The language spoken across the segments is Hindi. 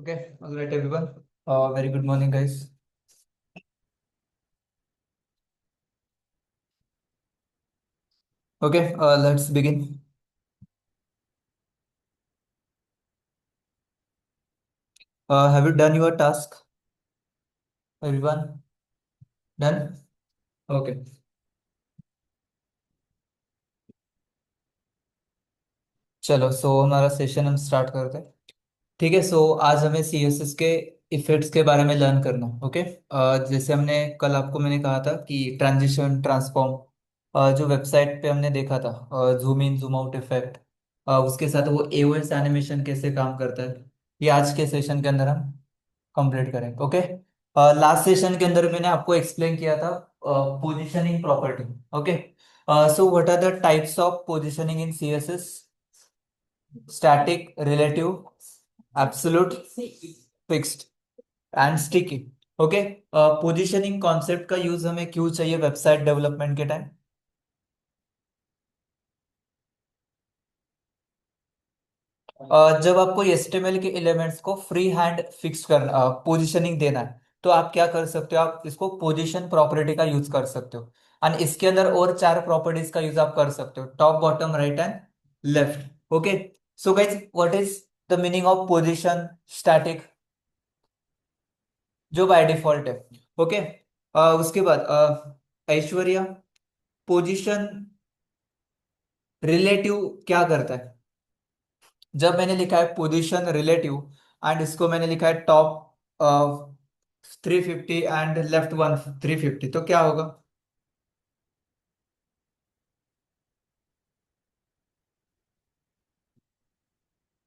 Okay, all right, everyone. Very good morning, guys. Okay, let's begin. Have you done your task, everyone? Done? Okay. चलो, हमारा सेशन हम स्टार्ट करते हैं। ठीक है। आज हमें CSS के इफेक्ट्स के बारे में लर्न करना। ओके। जैसे हमने कल आपको मैंने कहा था कि ट्रांजिशन ट्रांसफॉर्म जो वेबसाइट पे हमने देखा था, zoom in zoom out effect, उसके साथ वो एओएस एनिमेशन कैसे काम करता है, ये आज के सेशन के अंदर हम कंप्लीट करेंगे। ओके। लास्ट सेशन के अंदर मैंने आपको एक्सप्लेन किया था positioning property. Okay. So what are the types of positioning in CSS? Static, relative, absolute, fixed and sticky. Okay. Positioning concept का यूज हमें क्यों चाहिए वेबसाइट डेवलपमेंट के टाइम? जब आपको HTML के एलिमेंट्स को फ्री हैंड फिक्स करना, पोजीशनिंग देना है, तो आप क्या कर सकते हो? आप इसको पोजीशन प्रॉपर्टी का यूज कर सकते हो। एंड इसके अंदर और चार प्रॉपर्टीज का यूज आप कर सकते हो: top, bottom, right and left. Okay. So guys, what is the meaning of position static, जो बाय डिफॉल्ट है? ओके। उसके बाद ऐश्वर्या, पोजीशन रिलेटिव क्या करता है? जब मैंने लिखा है पोजीशन रिलेटिव एंड इसको मैंने लिखा है टॉप 350 एंड लेफ्ट वन 350, तो क्या होगा?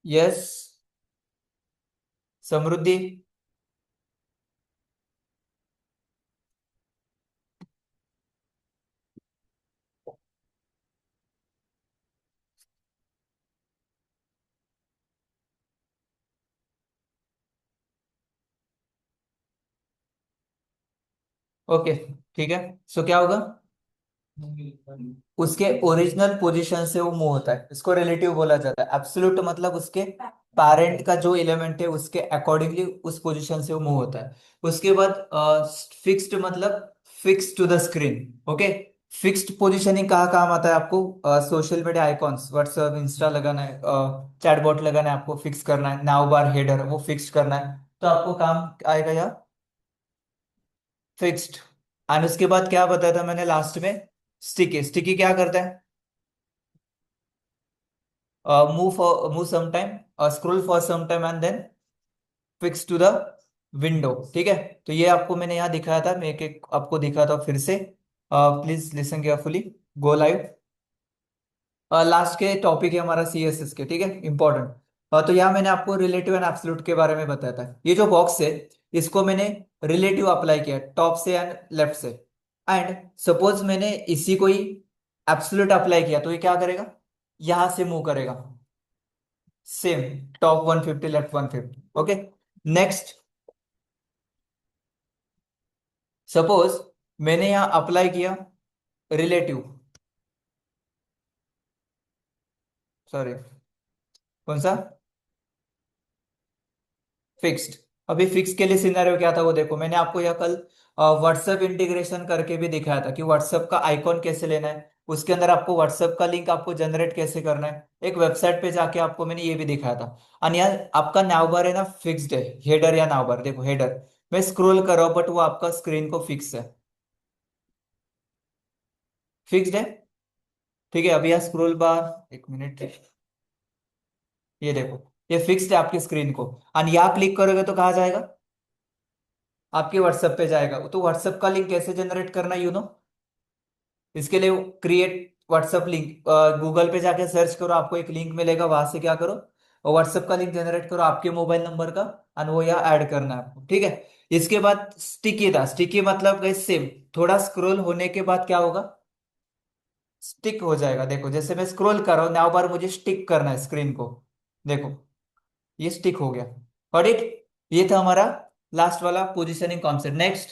यस, समृद्धि। ओके, ठीक है। क्या होगा? उसके ओरिजिनल पोजीशन से वो मूव होता है, इसको रिलेटिव बोला जाता है। एब्सोल्यूट मतलब उसके पेरेंट का जो एलिमेंट है उसके अकॉर्डिंगली उस पोजीशन से वो मूव होता है। उसके बाद फिक्स्ड मतलब fix to the screen. Okay. Fixed positioning कहाँ काम आता है आपको? Social media icons, WhatsApp, insta लगाना है, चैटबॉट लगाना है, आपको फिक्स करना है, नाउ बार हेडर वो फिक्स करना है, तो आपको काम आएगा यहाँ फिक्स्ड। एंड उसके बाद क्या बताया था मैंने लास्ट में? स्टिकी। स्टिकी क्या करता है? Move some time, scroll for some time and then fix to the window. ठीक है। तो ये आपको मैंने यहाँ दिखाया था, मैं एक एक आपको दिखा था फिर से। Please listen carefully. Go live. Last के टॉपिक है हमारा CSS के। ठीक है, इंपॉर्टेंट। तो यहाँ मैंने आपको रिलेटिव एंड एब्सोल्यूट के बारे में बताया था। ये जो बॉक्स है, इसको मैंने रिलेटिव अप्लाई किया टॉप से एंड लेफ्ट से। एंड सपोज मैंने इसी को ही एब्सोल्यूट अप्लाई किया, तो ये क्या करेगा? यहां से मूव करेगा। Same, top 150 left 150। Okay. Next, suppose मैंने यहां अप्लाई किया रिलेटिव, सॉरी, कौन सा? फिक्स्ड। अभी फिक्स के लिए सिनेरियो क्या था वो देखो, मैंने आपको यह कल व्हाट्सएप इंटीग्रेशन करके भी दिखाया था कि व्हाट्सएप का आइकॉन कैसे लेना है, उसके अंदर आपको व्हाट्सएप का लिंक आपको जनरेट कैसे करना है, एक वेबसाइट पे जाके आपको मैंने ये भी दिखाया था। और यार आपका नाउ बार है ना, फिक्स्ड है। हेडर या नाउ बार देखो, हेडर मैं स्क्रॉल कर रहा हूं बट वो आपका स्क्रीन को फिक्स है, फिक्स्ड है। ठीक है। अभी यहाँ स्क्रॉल बार, एक मिनट, ये देखो, ये फिक्स्ड है आपकी स्क्रीन को। और यहाँ क्लिक करोगे तो कहाँ जाएगा? आपके व्हाट्सएप पे जाएगा। तो व्हाट्सएप का लिंक कैसे जनरेट करना, इसके लिए क्रिएट व्हाट्सएप लिंक, गूगल पे जाके सर्च करो, आपको एक लिंक मिलेगा, वहां से क्या करो, व्हाट्सएप का लिंक जनरेट करो आपके मोबाइल नंबर का, और वो यहाँ ऐड करना है आपको। ठीक है। इसके बाद स्टिकी था। स्टिकी मतलब सेम, थोड़ा स्क्रॉल होने के बाद क्या होगा? स्टिक हो जाएगा। देखो जैसे मैं स्क्रॉल कर रहा हूँ, नाउ बार मुझे स्टिक करना है स्क्रीन को, देखो ये स्टिक हो गया। और इट, ये था हमारा लास्ट वाला positioning concept. Next,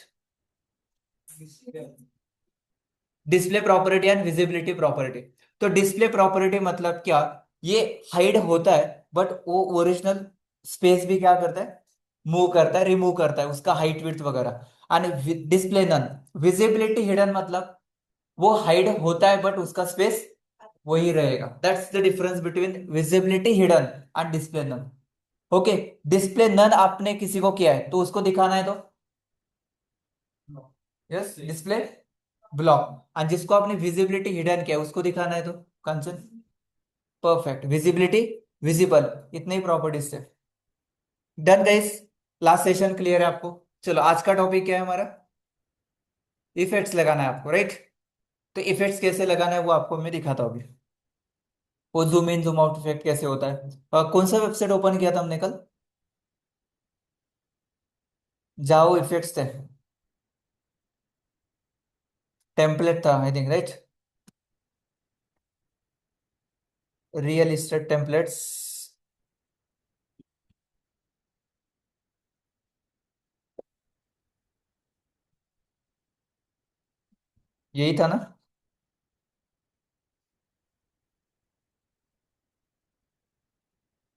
display property and visibility property. तो डिस्प्ले प्रॉपर्टी मतलब क्या? ये हाइड होता है बट वो ओरिजिनल स्पेस भी क्या करता है? मूव करता है, रिमूव करता है उसका हाइट विड्थ वगैरह। And display none, visibility hidden मतलब वो हाइड होता है बट उसका स्पेस वही रहेगा। That's the difference between visibility hidden and display none. Okay, display none आपने किसी को किया है तो उसको दिखाना है तो यस डिस्प्ले ब्लॉक, और जिसको आपने विजिबिलिटी हिडन किया है उसको दिखाना है तो कंचन परफेक्ट विजिबिलिटी विजिबल। इतने ही प्रॉपर्टीज थे। Done guys, last session clear है आपको? चलो आज का टॉपिक क्या है हमारा? इफेक्ट्स लगाना है आपको, राइट? तो इफेक्ट्स कैसे लगाना है वो आपको मैं दिखाता हूँ अभी। वो zoom in zoom out effect कैसे होता है। कौन सा वेबसाइट ओपन किया था हमने कल? जाओ इफेक्ट्स थे, टेम्पलेट था I think, right? Real estate templates, यही था ना?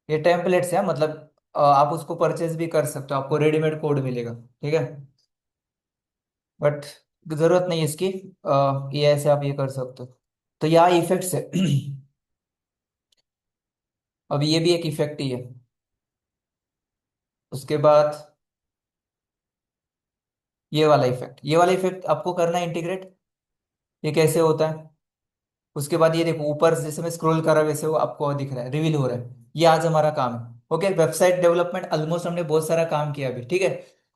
ये टेम्पलेट्स है मतलब आप उसको परचेज भी कर सकते हो, आपको रेडीमेड कोड मिलेगा, ठीक है? बट जरूरत नहीं है इसकी, ये ऐसे आप ये कर सकते हो। तो यहाँ इफेक्ट्स है। अब ये भी एक इफेक्ट ही है। उसके बाद ये वाला इफेक्ट आपको करना है इंटीग्रेट। ये कैसे होता है? उसके बाद ये देखो ऊपर जैसे मैं स्क्रॉल कर रहा हूं वैसे वो आपको दिख रहा है, रिवील हो रहा है। ये आज हमारा काम है। ओके, वेबसाइट डेवलपमेंट ऑलमोस्ट हमने बहुत सारा काम किया अभी, ठीक है?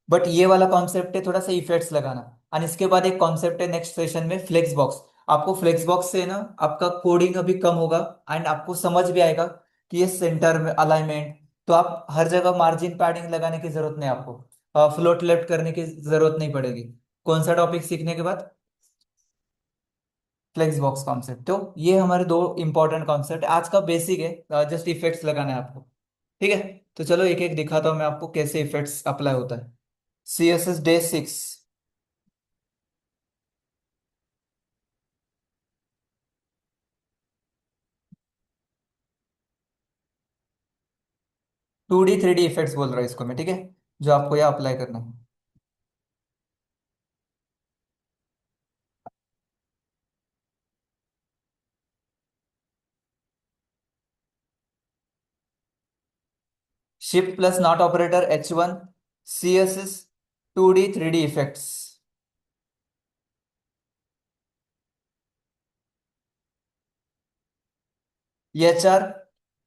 बट ये वाला कॉन्सेप्ट है थोड़ा सा इफेक्ट्स लगाना। और इसके बाद एक कॉन्सेप्ट है नेक्स्ट सेशन में, फ्लेक्स बॉक्स। आपको फ्लेक्स बॉक्स से ना आपका कोडिंग अभी कम होगा, एंड आपको समझ भी आएगा कि ये सेंटर में अलाइनमेंट। तो आप हर जगह मार्जिन पैडिंग लगाने की जरूरत नहीं आपको, फ्लोट लेफ्ट करने की जरूरत नहीं पड़ेगी। कौन सा टॉपिक सीखने के बाद? Flex box concept. तो ये हमारे दो इंपॉर्टेंट कॉन्सेप्ट आज का बेसिक है, जस्ट इफेक्ट्स लगाना है आपको, ठीक है? तो चलो एक एक दिखाता हूँ मैं आपको कैसे इफेक्ट्स अप्लाई होता है। CSS day 6। 2D 3D effects बोल रहा है इसको मैं, ठीक है? जो आपको यहाँ अप्लाई करना है। Shift plus not operator H1, CSS 2D 3D effects. ये HR।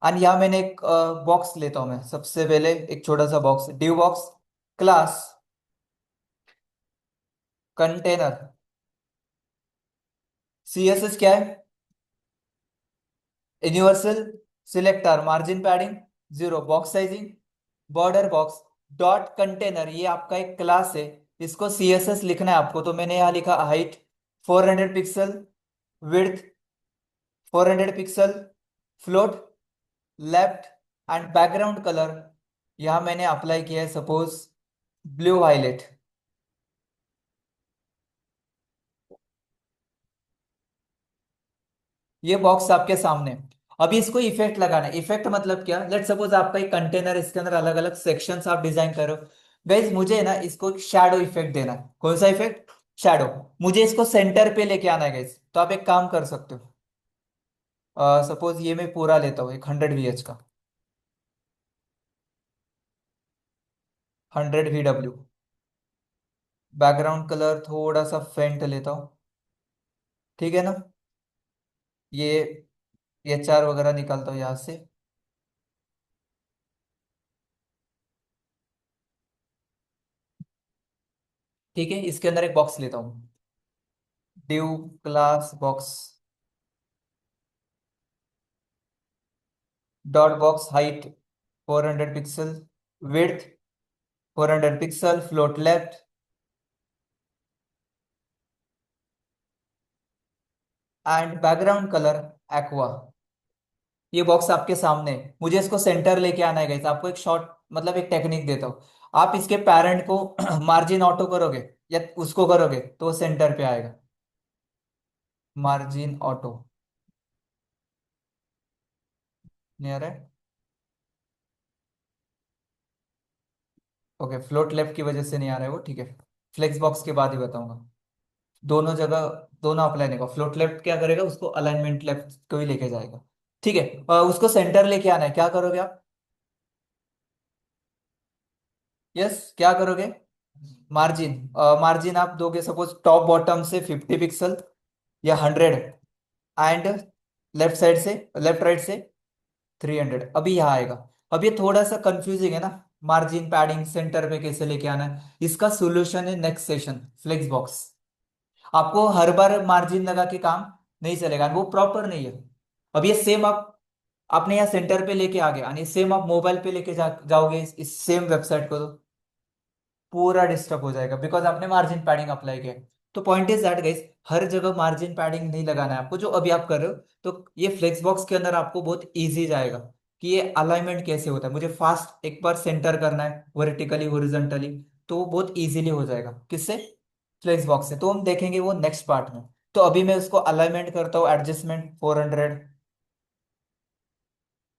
और यहाँ मैंने एक बॉक्स लेता हूँ मैं, सबसे पहले एक छोटा सा box, div box, class, container. CSS क्या है? Universal selector, margin padding 0, box sizing, border box, dot container, ये आपका एक क्लास है। इसको CSS लिखना है आपको, तो मैंने यहाँ लिखा height 400 pixel, width 400 pixel, float left, and background colour यहाँ मैंने अप्लाई किया है सपोज ब्लू वायलेट। ये बॉक्स आपके सामने है। अभी इसको इफेक्ट लगाना है। इफेक्ट मतलब क्या? लेट सपोज आपका एक कंटेनर, इसके अंदर अलग अलग सेक्शंस आप डिजाइन करो। गाइज मुझे ना इसको शैडो इफेक्ट देना है। कौन सा इफेक्ट? शैडो। मुझे इसको सेंटर पे लेके आना है गाइज, तो आप एक काम कर सकते हो। सपोज ये मैं पूरा लेता हूँ, एक 100 VH का, 100 VW। बैकग्राउंड कलर थोड़ा सा फेंट लेता हूँ, ठीक है ना? ये HR वगैरह निकालता हूँ यहाँ से। ठीक है, इसके अंदर एक बॉक्स लेता हूँ, div class box, dot box height 400 pixel, width 400 pixel, float left, and background colour aqua. ये बॉक्स आपके सामने है। मुझे इसको सेंटर लेके आना है गाइस। आपको एक शॉर्ट मतलब एक टेक्निक देता हूँ। आप इसके पेरेंट को मार्जिन ऑटो करोगे या उसको करोगे तो वो सेंटर पे आएगा। मार्जिन ऑटो नियर है। ओके, फ्लोट लेफ्ट की वजह से नहीं आ रहा है वो, ठीक है। फ्लेक्स बॉक्स के बाद ही बताऊंगा। दोनों जगह, दोनों अप्लाई नहीं होगा। फ्लोट लेफ्ट क्या करेगा, उसको अलाइनमेंट लेफ्ट को ही लेके जाएगा। ठीक है, उसको सेंटर लेके आना है, क्या करोगे आप? यस, क्या करोगे? मार्जिन, मार्जिन आप दोगे सपोज टॉप बॉटम से 50 पिक्सल या 100, एंड लेफ्ट साइड से, लेफ्ट राइट से 300। अभी यहाँ आएगा। अब ये थोड़ा सा कंफ्यूजिंग है ना, मार्जिन पैडिंग सेंटर पे कैसे लेके आना है। इसका सोल्यूशन है नेक्स्ट सेशन, फ्लेक्स बॉक्स। आपको हर बार मार्जिन लगा के काम नहीं चलेगा, वो प्रॉपर नहीं है। अब ये सेम आप आपने यहाँ सेंटर पे लेके आ गया, और सेम आप मोबाइल पे लेके जाओगे इस सेम वेबसाइट को, तो पूरा डिस्टर्ब हो जाएगा, बिकॉज आपने मार्जिन पैडिंग अप्लाई किया है। तो पॉइंट इज दैट गाइस, हर जगह मार्जिन पैडिंग नहीं लगाना है आपको, जो अभी आप कर रहे हो। तो ये फ्लेक्स बॉक्स के अंदर आपको बहुत इजी जाएगा कि ये अलाइनमेंट कैसे होता है। मुझे फास्ट एक बार सेंटर करना है वर्टिकली हॉरिजॉन्टली, तो वो बहुत इजीली हो जाएगा। किससे? फ्लेक्स बॉक्स से। तो हम देखेंगे वो नेक्स्ट पार्ट में। तो अभी मैं उसको अलाइनमेंट करता हूँ, एडजस्टमेंट 400,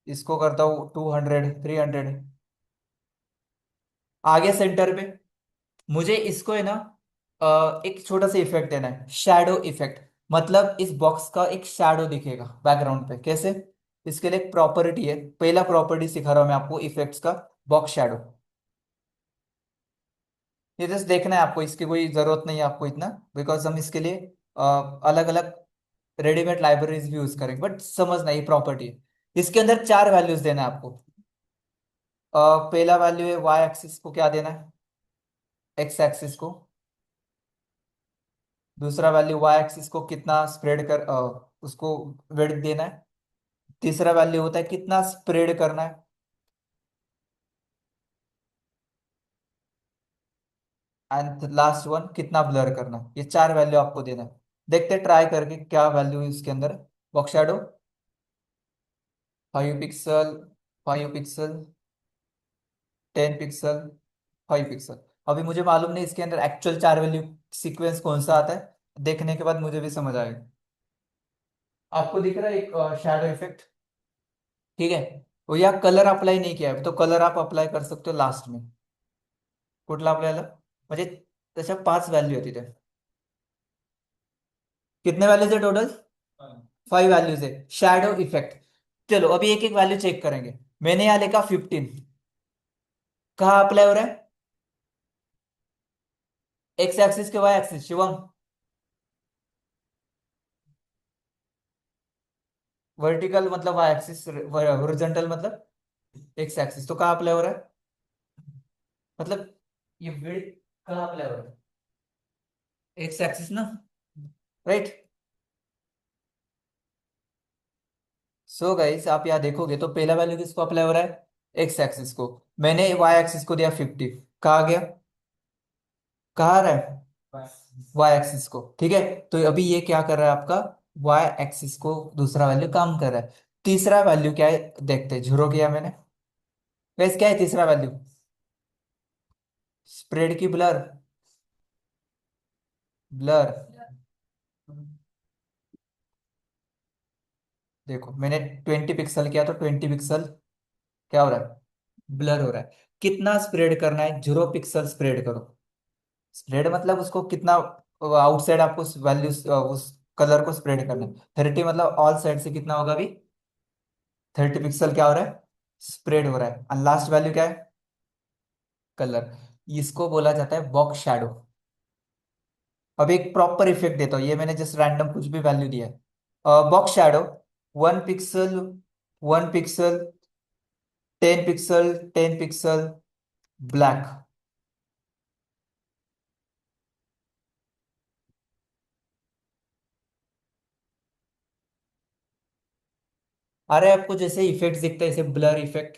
इसको करता हूँ 200, 300। आगे सेंटर पे मुझे इसको है ना, एक छोटा सा इफेक्ट देना है, शैडो इफेक्ट। मतलब इस बॉक्स का एक शैडो दिखेगा बैकग्राउंड पे, कैसे? इसके लिए एक प्रॉपर्टी है, पहला प्रॉपर्टी सिखा रहा हूं मैं आपको इफेक्ट्स का, बॉक्स शैडो। ये जस्ट देखना है आपको, इसकी कोई जरूरत नहीं है आपको इतना, बिकॉज हम इसके लिए अलग अलग रेडीमेड लाइब्रेरीज भी यूज करेंगे, बट समझना ये प्रॉपर्टी है। इसके अंदर चार वैल्यूज देना है आपको। पहला वैल्यू है वाई एक्सिस को क्या देना है, एक्स एक्सिस को। दूसरा वैल्यू वाई एक्सिस को कितना स्प्रेड कर, उसको विड्थ देना है। तीसरा वैल्यू होता है कितना स्प्रेड करना है। एंड लास्ट वन, कितना ब्लर करना है। ये चार वैल्यू आपको देना है। देखते ट्राई करके क्या वैल्यू है इसके अंदर। Box shadow 5 pixel, 5 pixel, 10 pixel, 5 pixel. अभी मुझे मालूम नहीं इसके अंदर एक्चुअल चार वैल्यू सीक्वेंस कौन सा आता है, देखने के बाद मुझे भी समझ आएगा। आपको दिख रहा है एक शैडो इफेक्ट, ठीक है। वो या कलर अप्लाई नहीं किया है तो कलर आप अप्लाई कर सकते हो लास्ट में। कुठला आपल्याला, म्हणजे त्याच्या 5 व्हॅल्यू आहेत तिथे। कितने वैल्यूज है टोटल? 5 वैल्यूज है। शैडो इफेक्ट, चलो अभी एक एक वैल्यू चेक करेंगे। मैंने यहाँ लिखा 15, कहाँ अप्लाई हो रहा है? एक्स एक्सिस के वाई एक्सिस, शिवम? वर्टिकल मतलब वाई एक्सिस, हॉरिजॉन्टल मतलब एक्स एक्सिस। तो कहाँ अप्लाई हो रहा है, मतलब ये विड्थ कहाँ अप्लाई हो रहा है? एक्स एक्सिस ना, राइट। सो गाइस आप यहाँ देखोगे तो पहला वैल्यू किसको अप्लाई हो रहा है, एक्स एक्सिस को। मैंने वाई एक्सिस को दिया 50, कहा गया, कहा रहा है वाई एक्सिस को, ठीक है। तो अभी ये क्या कर रहा है आपका, वाई एक्सिस को दूसरा वैल्यू काम कर रहा है। तीसरा वैल्यू क्या है देखते हैं, जीरो किया मैंने। वैसे क्या है तीसरा वैल्यू, स्प्रेड की ब्लर, ब्लर। देखो मैंने 20 पिक्सल किया तो 20 पिक्सल क्या हो रहा है, ब्लर हो रहा है। कितना स्प्रेड करना है, 0 पिक्सल स्प्रेड करो। स्प्रेड मतलब उसको कितना आउटसाइड आपको वैल्यू, उस कलर को स्प्रेड करना है। 30 मतलब ऑल साइड से कितना होगा अभी, 30 पिक्सल क्या हो रहा है, स्प्रेड हो रहा है। और लास्ट वैल्यू क्या है, कलर। इसको बोला जाता है बॉक्स शैडो। अब एक प्रॉपर इफेक्ट देता हूँ, ये मैंने जस्ट रैंडम कुछ भी वैल्यू दिया है। Box shadow 1 pixel, 1 pixel, 10 pixel, 10 pixel, black. अरे आपको जैसे इफेक्ट दिखता है ऐसे ब्लर इफेक्ट,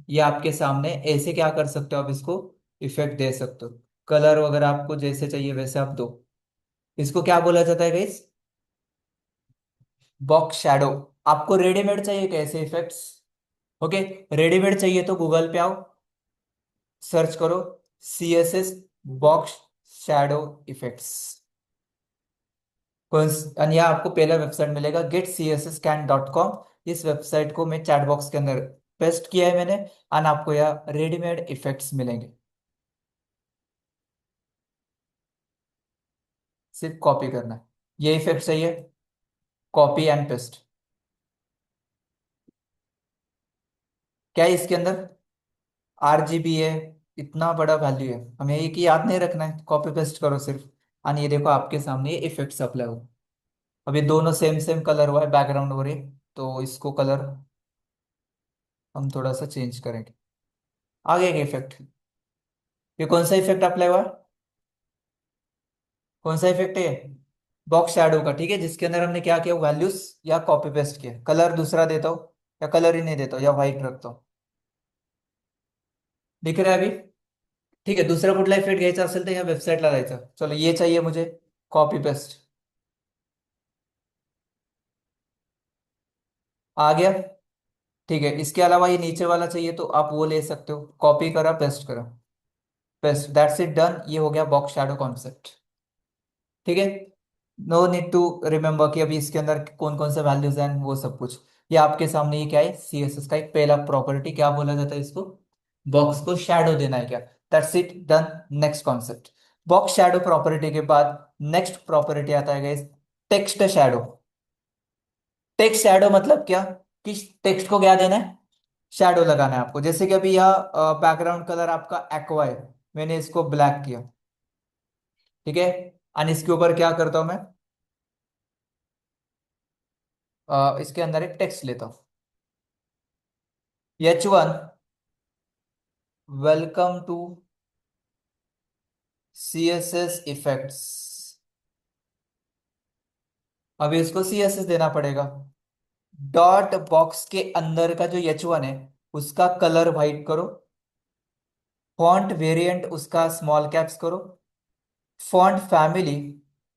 ये आपके सामने ऐसे क्या कर सकते हो आप इसको इफेक्ट दे सकते हो। कलर वगैरह आपको जैसे चाहिए वैसे आप दो। इसको क्या बोला जाता है गाइस, बॉक्स शैडो। आपको रेडीमेड चाहिए कैसे इफेक्ट्स? ओके, रेडीमेड चाहिए तो गूगल पे आओ, सर्च करो CSS बॉक्स शैडो इफेक्ट्स। और यहाँ आपको पहला वेबसाइट मिलेगा getcsscan.com। इस वेबसाइट को मैं चैट बॉक्स के अंदर पेस्ट किया है मैंने, और आपको यहाँ रेडीमेड इफेक्ट्स मिलेंगे। सिर्फ कॉपी करना है। ये इफेक्ट चाहिए, कॉपी एंड पेस्ट। क्या है इसके अंदर? RGB है, इतना बड़ा वैल्यू है, हमें एक ही याद नहीं रखना है, कॉपी पेस्ट करो सिर्फ। और ये देखो आपके सामने ये इफेक्ट्स अप्लाई हो। अब ये दोनों सेम सेम कलर हुआ है बैकग्राउंड और ये, तो इसको कलर हम थोड़ा सा चेंज करेंगे। आ गया इफेक्ट। ये कौन सा इफेक्ट अप्लाई हुआ? कौन सा इफेक्ट है? बॉक्स शैडो का, ठीक है, जिसके अंदर हमने क्या किया, वैल्यूज या कॉपी पेस्ट किया। कलर दूसरा देता हूँ या कलर ही नहीं देता हूँ या व्हाइट रखता हूँ। दिख रहा है अभी? ठीक है, दूसरा कुठला इफेक्ट घ्यायचा असेल तर या वेबसाईटला जायचं, चलो ये चाहिए मुझे, कॉपी पेस्ट। आ गया। ठीक है, इसके अलावा ये नीचे वाला चाहिए तो आप वो ले सकते हो, कॉपी करा पेस्ट करा, पेस्ट, दैट्स इट, डन। ये हो गया बॉक्स शैडो कॉन्सेप्ट। ठीक है। नो नीड टू रिमेम्बर कि अभी इसके अंदर कौन कौन से वैल्यूज हैं वो सब कुछ। ये आपके सामने ये क्या है, CSS का एक पहला प्रॉपर्टी, क्या बोला जाता है इसको, बॉक्स को शैडो देना है क्या। That's it, done. Next concept, box shadow property के बाद नेक्स्ट प्रॉपर्टी आता है guys, text shadow. Text shadow मतलब क्या, कि टेक्स्ट को क्या देना है, शैडो लगाना है आपको। जैसे कि अभी यह बैकग्राउंड कलर आपका एक्वा है, मैंने इसको ब्लैक किया, ठीक है। और इसके ऊपर क्या करता हूं मैं, इसके अंदर एक टेक्स्ट लेता हूं, H1 welcome to CSS effects. अभी इसको CSS देना पड़ेगा। डॉट बॉक्स के अंदर का जो H1 है उसका कलर वाइट करो, फॉन्ट वेरिएंट उसका स्मॉल कैप्स करो, फॉन्ट फैमिली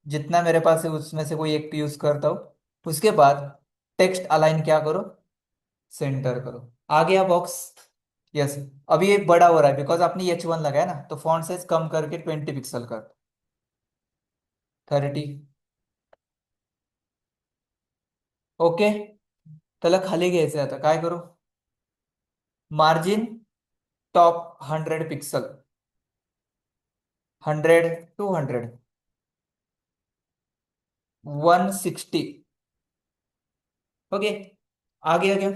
जितना मेरे पास है उसमें से कोई एक यूज करता हूँ। उसके बाद टेक्स्ट अलाइन क्या करो, सेंटर करो। आ गया बॉक्स। यस। अभी ये बड़ा हो रहा है बिकॉज आपने H1 लगाया ना, तो फॉन्ट साइज कम करके 20 पिक्सल कर, 30। ओके, त्याला खाली घ्यायचं आता काय करू, मार्जिन टॉप 100 पिक्सल, 100, 200, 160। ओके, आगे आ गया।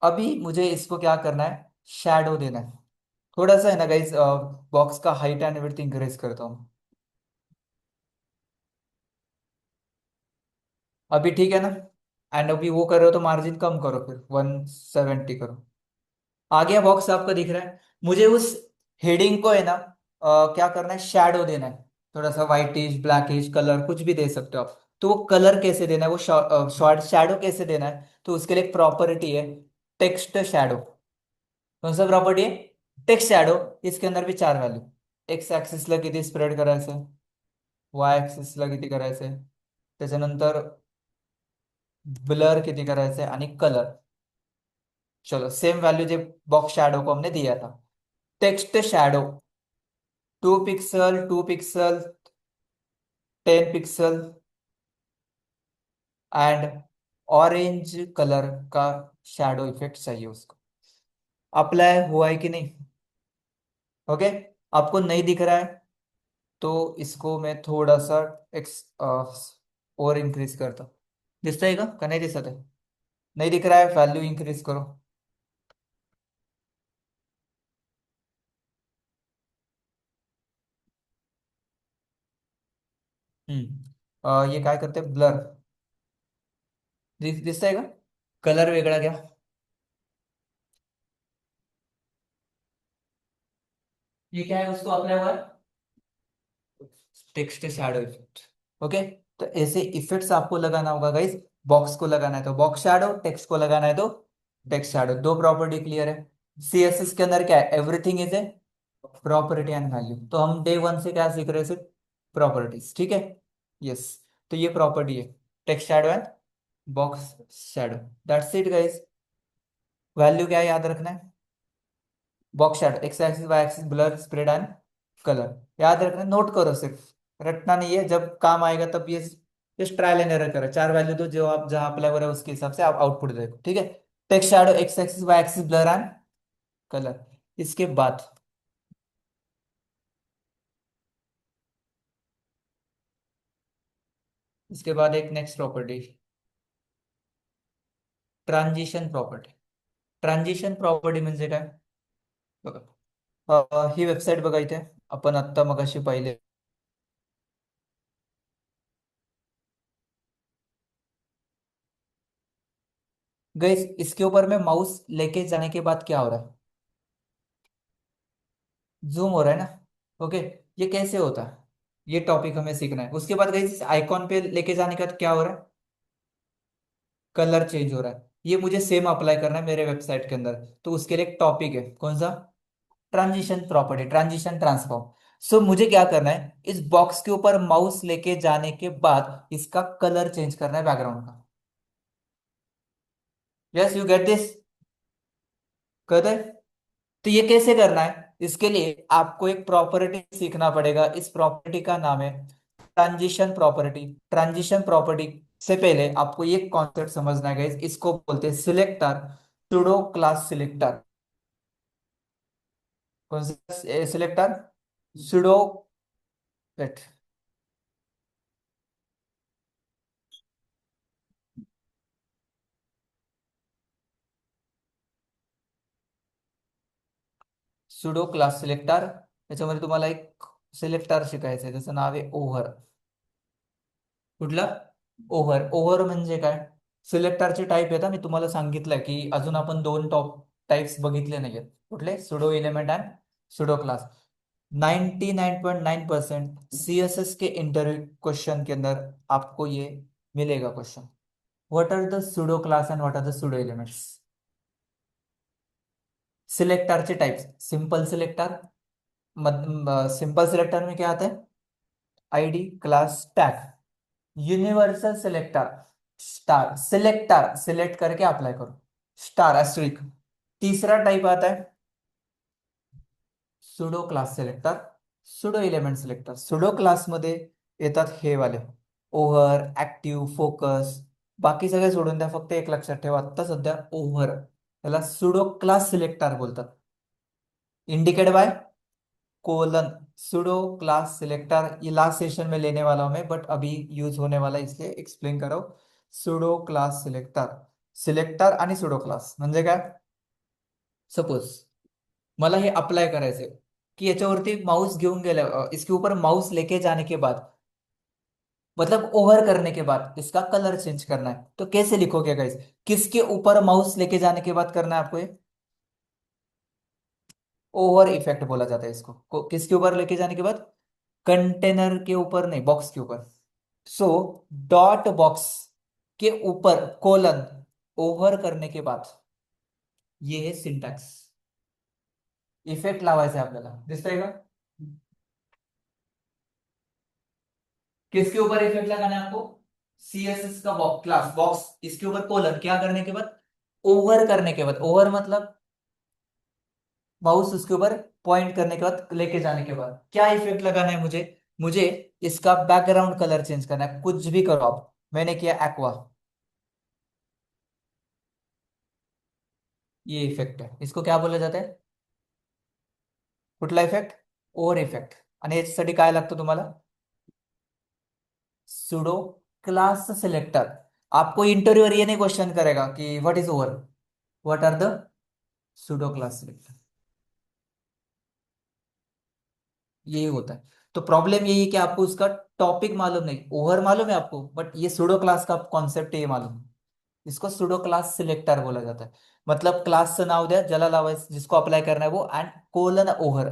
अभी मुझे इसको क्या करना है, शैडो देना है। थोड़ा सा है ना गाइस, बॉक्स का हाइट एंड विड्थ इंक्रीज करता हूँ। अभी ठीक है ना। एंड अभी वो कर रहे हो तो मार्जिन कम करो, फिर 170 करो। आ गया बॉक्स आपका दिख रहा है। मुझे उस हेडिंग को है ना, क्या करना है, शैडो देना है। थोड़ा सा व्हाइटिश ब्लैकिश कलर कुछ भी दे सकते हो आप। तो वो कलर कैसे देना है, वो शॉर्ट शैडो कैसे देना है, तो उसके लिए एक प्रॉपर्टी है, टेक्स्ट शैडो। कौन सा प्रॉपर्टी है, टेक्स्ट शैडो। इसके अंदर भी चार वैल्यू, एक्स ऍक्सिसला किती स्प्रेड करायचं, वाय ऍक्सिसला किती करायचंय, त्याच्यानंतर ब्लर किती करायचंय आणि कलर। चलो सेम वैल्यू जो बॉक्स शैडो को हमने दिया था, text shadow 2 pixel, 2 pixel, 10 pixel and orange colour का शैडो इफेक्ट चाहिए उसको। अप्लाई हुआ है कि नहीं? ओके। आपको नहीं दिख रहा है तो इसको मैं थोड़ा सा एक्स और इंक्रीज करता हूँ। दिसतंय का नाही दिसत आहे? नहीं दिख रहा है, वैल्यू इंक्रीज करो। ये काय करते, ब्लर दिसतंय का, कलर वेगळा घ्या। ये क्या है, उसको अप्लाई हुआ है, टेक्स्ट शैडो इफेक्ट। ओके। तो ऐसे इफेक्ट्स आपको लगाना होगा गाइस। बॉक्स को लगाना है तो बॉक्स शैडो, टेक्स्ट को लगाना है तो टेक्स्ट शैडो। दो प्रॉपर्टी क्लियर है। CSS के अंदर क्या है, everything is a property and value. तो हम डे वन से क्या सीख रहे हैं, सिर्फ प्रॉपर्टीज, ठीक है। यस। तो ये प्रॉपर्टी है, text shadow and box shadow. That's it guys. Value क्या है याद रखना है, box shadow, X axis Y axis blur spread and colour. याद रखना, नोट करो, सिर्फ रटना नहीं है, जब काम आएगा तब ये जस्ट ट्रायल एंड एरर करो। चार वैल्यू दो, जो आप जहां अप्लाई करो उसके हिसाब से आप आउटपुट देखो, ठीक है। Text shadow, X axis Y axis blur and colour. इसके बाद इसके बाद एक next property, transition property. Transition property म्हणजे काय बघा. ही वेबसाईट बघा इथे, आपण आत्ता मगाशी पाहिले. गैस इसके ऊपर में माउस लेके जाने के बाद क्या हो रहा है? जूम हो रहा है ना. ओके. ये कैसे होता है? ये टॉपिक हमें सीखना है. उसके बाद गैस आइकॉन पे लेके जाने के बाद क्या हो रहा है? कलर चेंज हो रहा है. ये मुझे सेम अप्लाई करना है मेरे वेबसाइट के अंदर. तो उसके लिए एक टॉपिक है, कौन सा? Transition property, transition transform. So मुझे क्या करना है, इस बॉक्स के ऊपर माउस लेके जाने के बाद इसका कलर चेंज करना है बैकग्राउंड का. Yes, you get this? कहते हैं. तो ये कैसे करना है, इसके लिए आपको एक प्रॉपर्टी सीखना पड़ेगा. इस प्रॉपर्टी का नाम है ट्रांजिशन प्रॉपर्टी. ट्रांजिशन प्रॉपर्टी से पहले आपको ये कॉन्सेप्ट समझना है guys. इसको बोलते हैं सिलेक्टर, सुडो क्लास सिलेक्टर. कौन सा selector? Pseudo. Wait. Pseudo class selector. याच्यामध्ये तुम्हाला एक सिलेक्टर शिकायचं आहे, त्याचं नाव आहे ओव्हर. कुठला? ओव्हर. ओव्हर म्हणजे काय? सिलेक्टरचे टाईप आहेत मी तुम्हाला सांगितलंय की अजून आपण दोन टॉप टाइप्स बघितले नाहीयेत. कुठले? Pseudo element and pseudo class. 99.9% CSS के इंटरव्यू क्वेश्चन के अंदर आपको ये मिलेगा question. What are the pseudo class and what are the pseudo elements? सिलेक्टरचे types. Simple selector. Simple selector में क्या आता है? ID, class, tag. Universal selector, star selector select करके अप्लाई करो, स्टार एस्ट्रिक. तीसरा टाइप आता है pseudo class selector, pseudo element selector. Pseudo class मध्ये येतात हे वाले, ओव्हर, ऍक्टिव्ह, फोकस. बाकी सगळे सोडून द्या, फक्त एक लक्षात ठेवा आता सध्या ओव्हर, त्याला सुडो क्लास सिलेक्टर बोलतात. Indicate by colon. Pseudo class selector ये लास्ट सेशन में लेने वाला हूं मैं, बट अभी यूज होने वाला है इसलिए एक्सप्लेन करो. Pseudo class selector. सिलेक्टर आणि सुडो क्लास म्हणजे काय? सपोज मला हे अप्लाय करायचंय की याच्यावरती माउस घेऊन गेल्या, इसके ऊपर माउस लेके जाने के बाद, मतलब ओवर करने के बाद इसका कलर चेंज करना है. तो कैसे लिखोगे गाइस? किसके ऊपर माउस लेके जाने के बाद करना है आपको ये? ओवर इफेक्ट बोला जाता है इसको. किसके ऊपर लेके जाने के बाद? कंटेनर के ऊपर नहीं, बॉक्स के ऊपर. सो डॉट बॉक्स के ऊपर कोलन ओव्हर करने के बाद, ये है सिंटॅक्स. इफेक्ट लावायचा आहे आपल्याला, दिसतंय का? किसके ऊपर इफेक्ट लगाना है आपको? CSS का बॉक्स, क्लास बॉक्स, इसके ऊपर कोलन क्या करने के बाद? ओवर करने के बाद. ओवर मतलब माउस उसके ऊपर पॉइंट करने के बाद, लेके जाने के बाद क्या इफेक्ट लगाना है मुझे? मुझे इसका बैकग्राउंड कलर चेंज करना है. कुछ भी करो आप. मैंने किया एक्वा. ये इफेक्ट है, इसको क्या बोला जाता है? कुठला इफेक्ट? Over effect. आणि याच्यासाठी काय लागतं तुम्हाला? Pseudo class selector. आपको इंटरव्यूअर ये नहीं क्वेश्चन करेगा कि what is over, what are the pseudo class selector. यही होता है. तो प्रॉब्लम यही है कि आपको उसका टॉपिक मालूम नहीं. ओवर मालूम है आपको, बट ये सुडो क्लास का कॉन्सेप्ट ये मालूम है. इसको सुडो क्लास सिलेक्टर बोला जाता है. मतलब क्लासचं नाव द्या ज्याला लावायचं, जिसको अप्लाई करना है वो, एंड कोलन ओव्हर.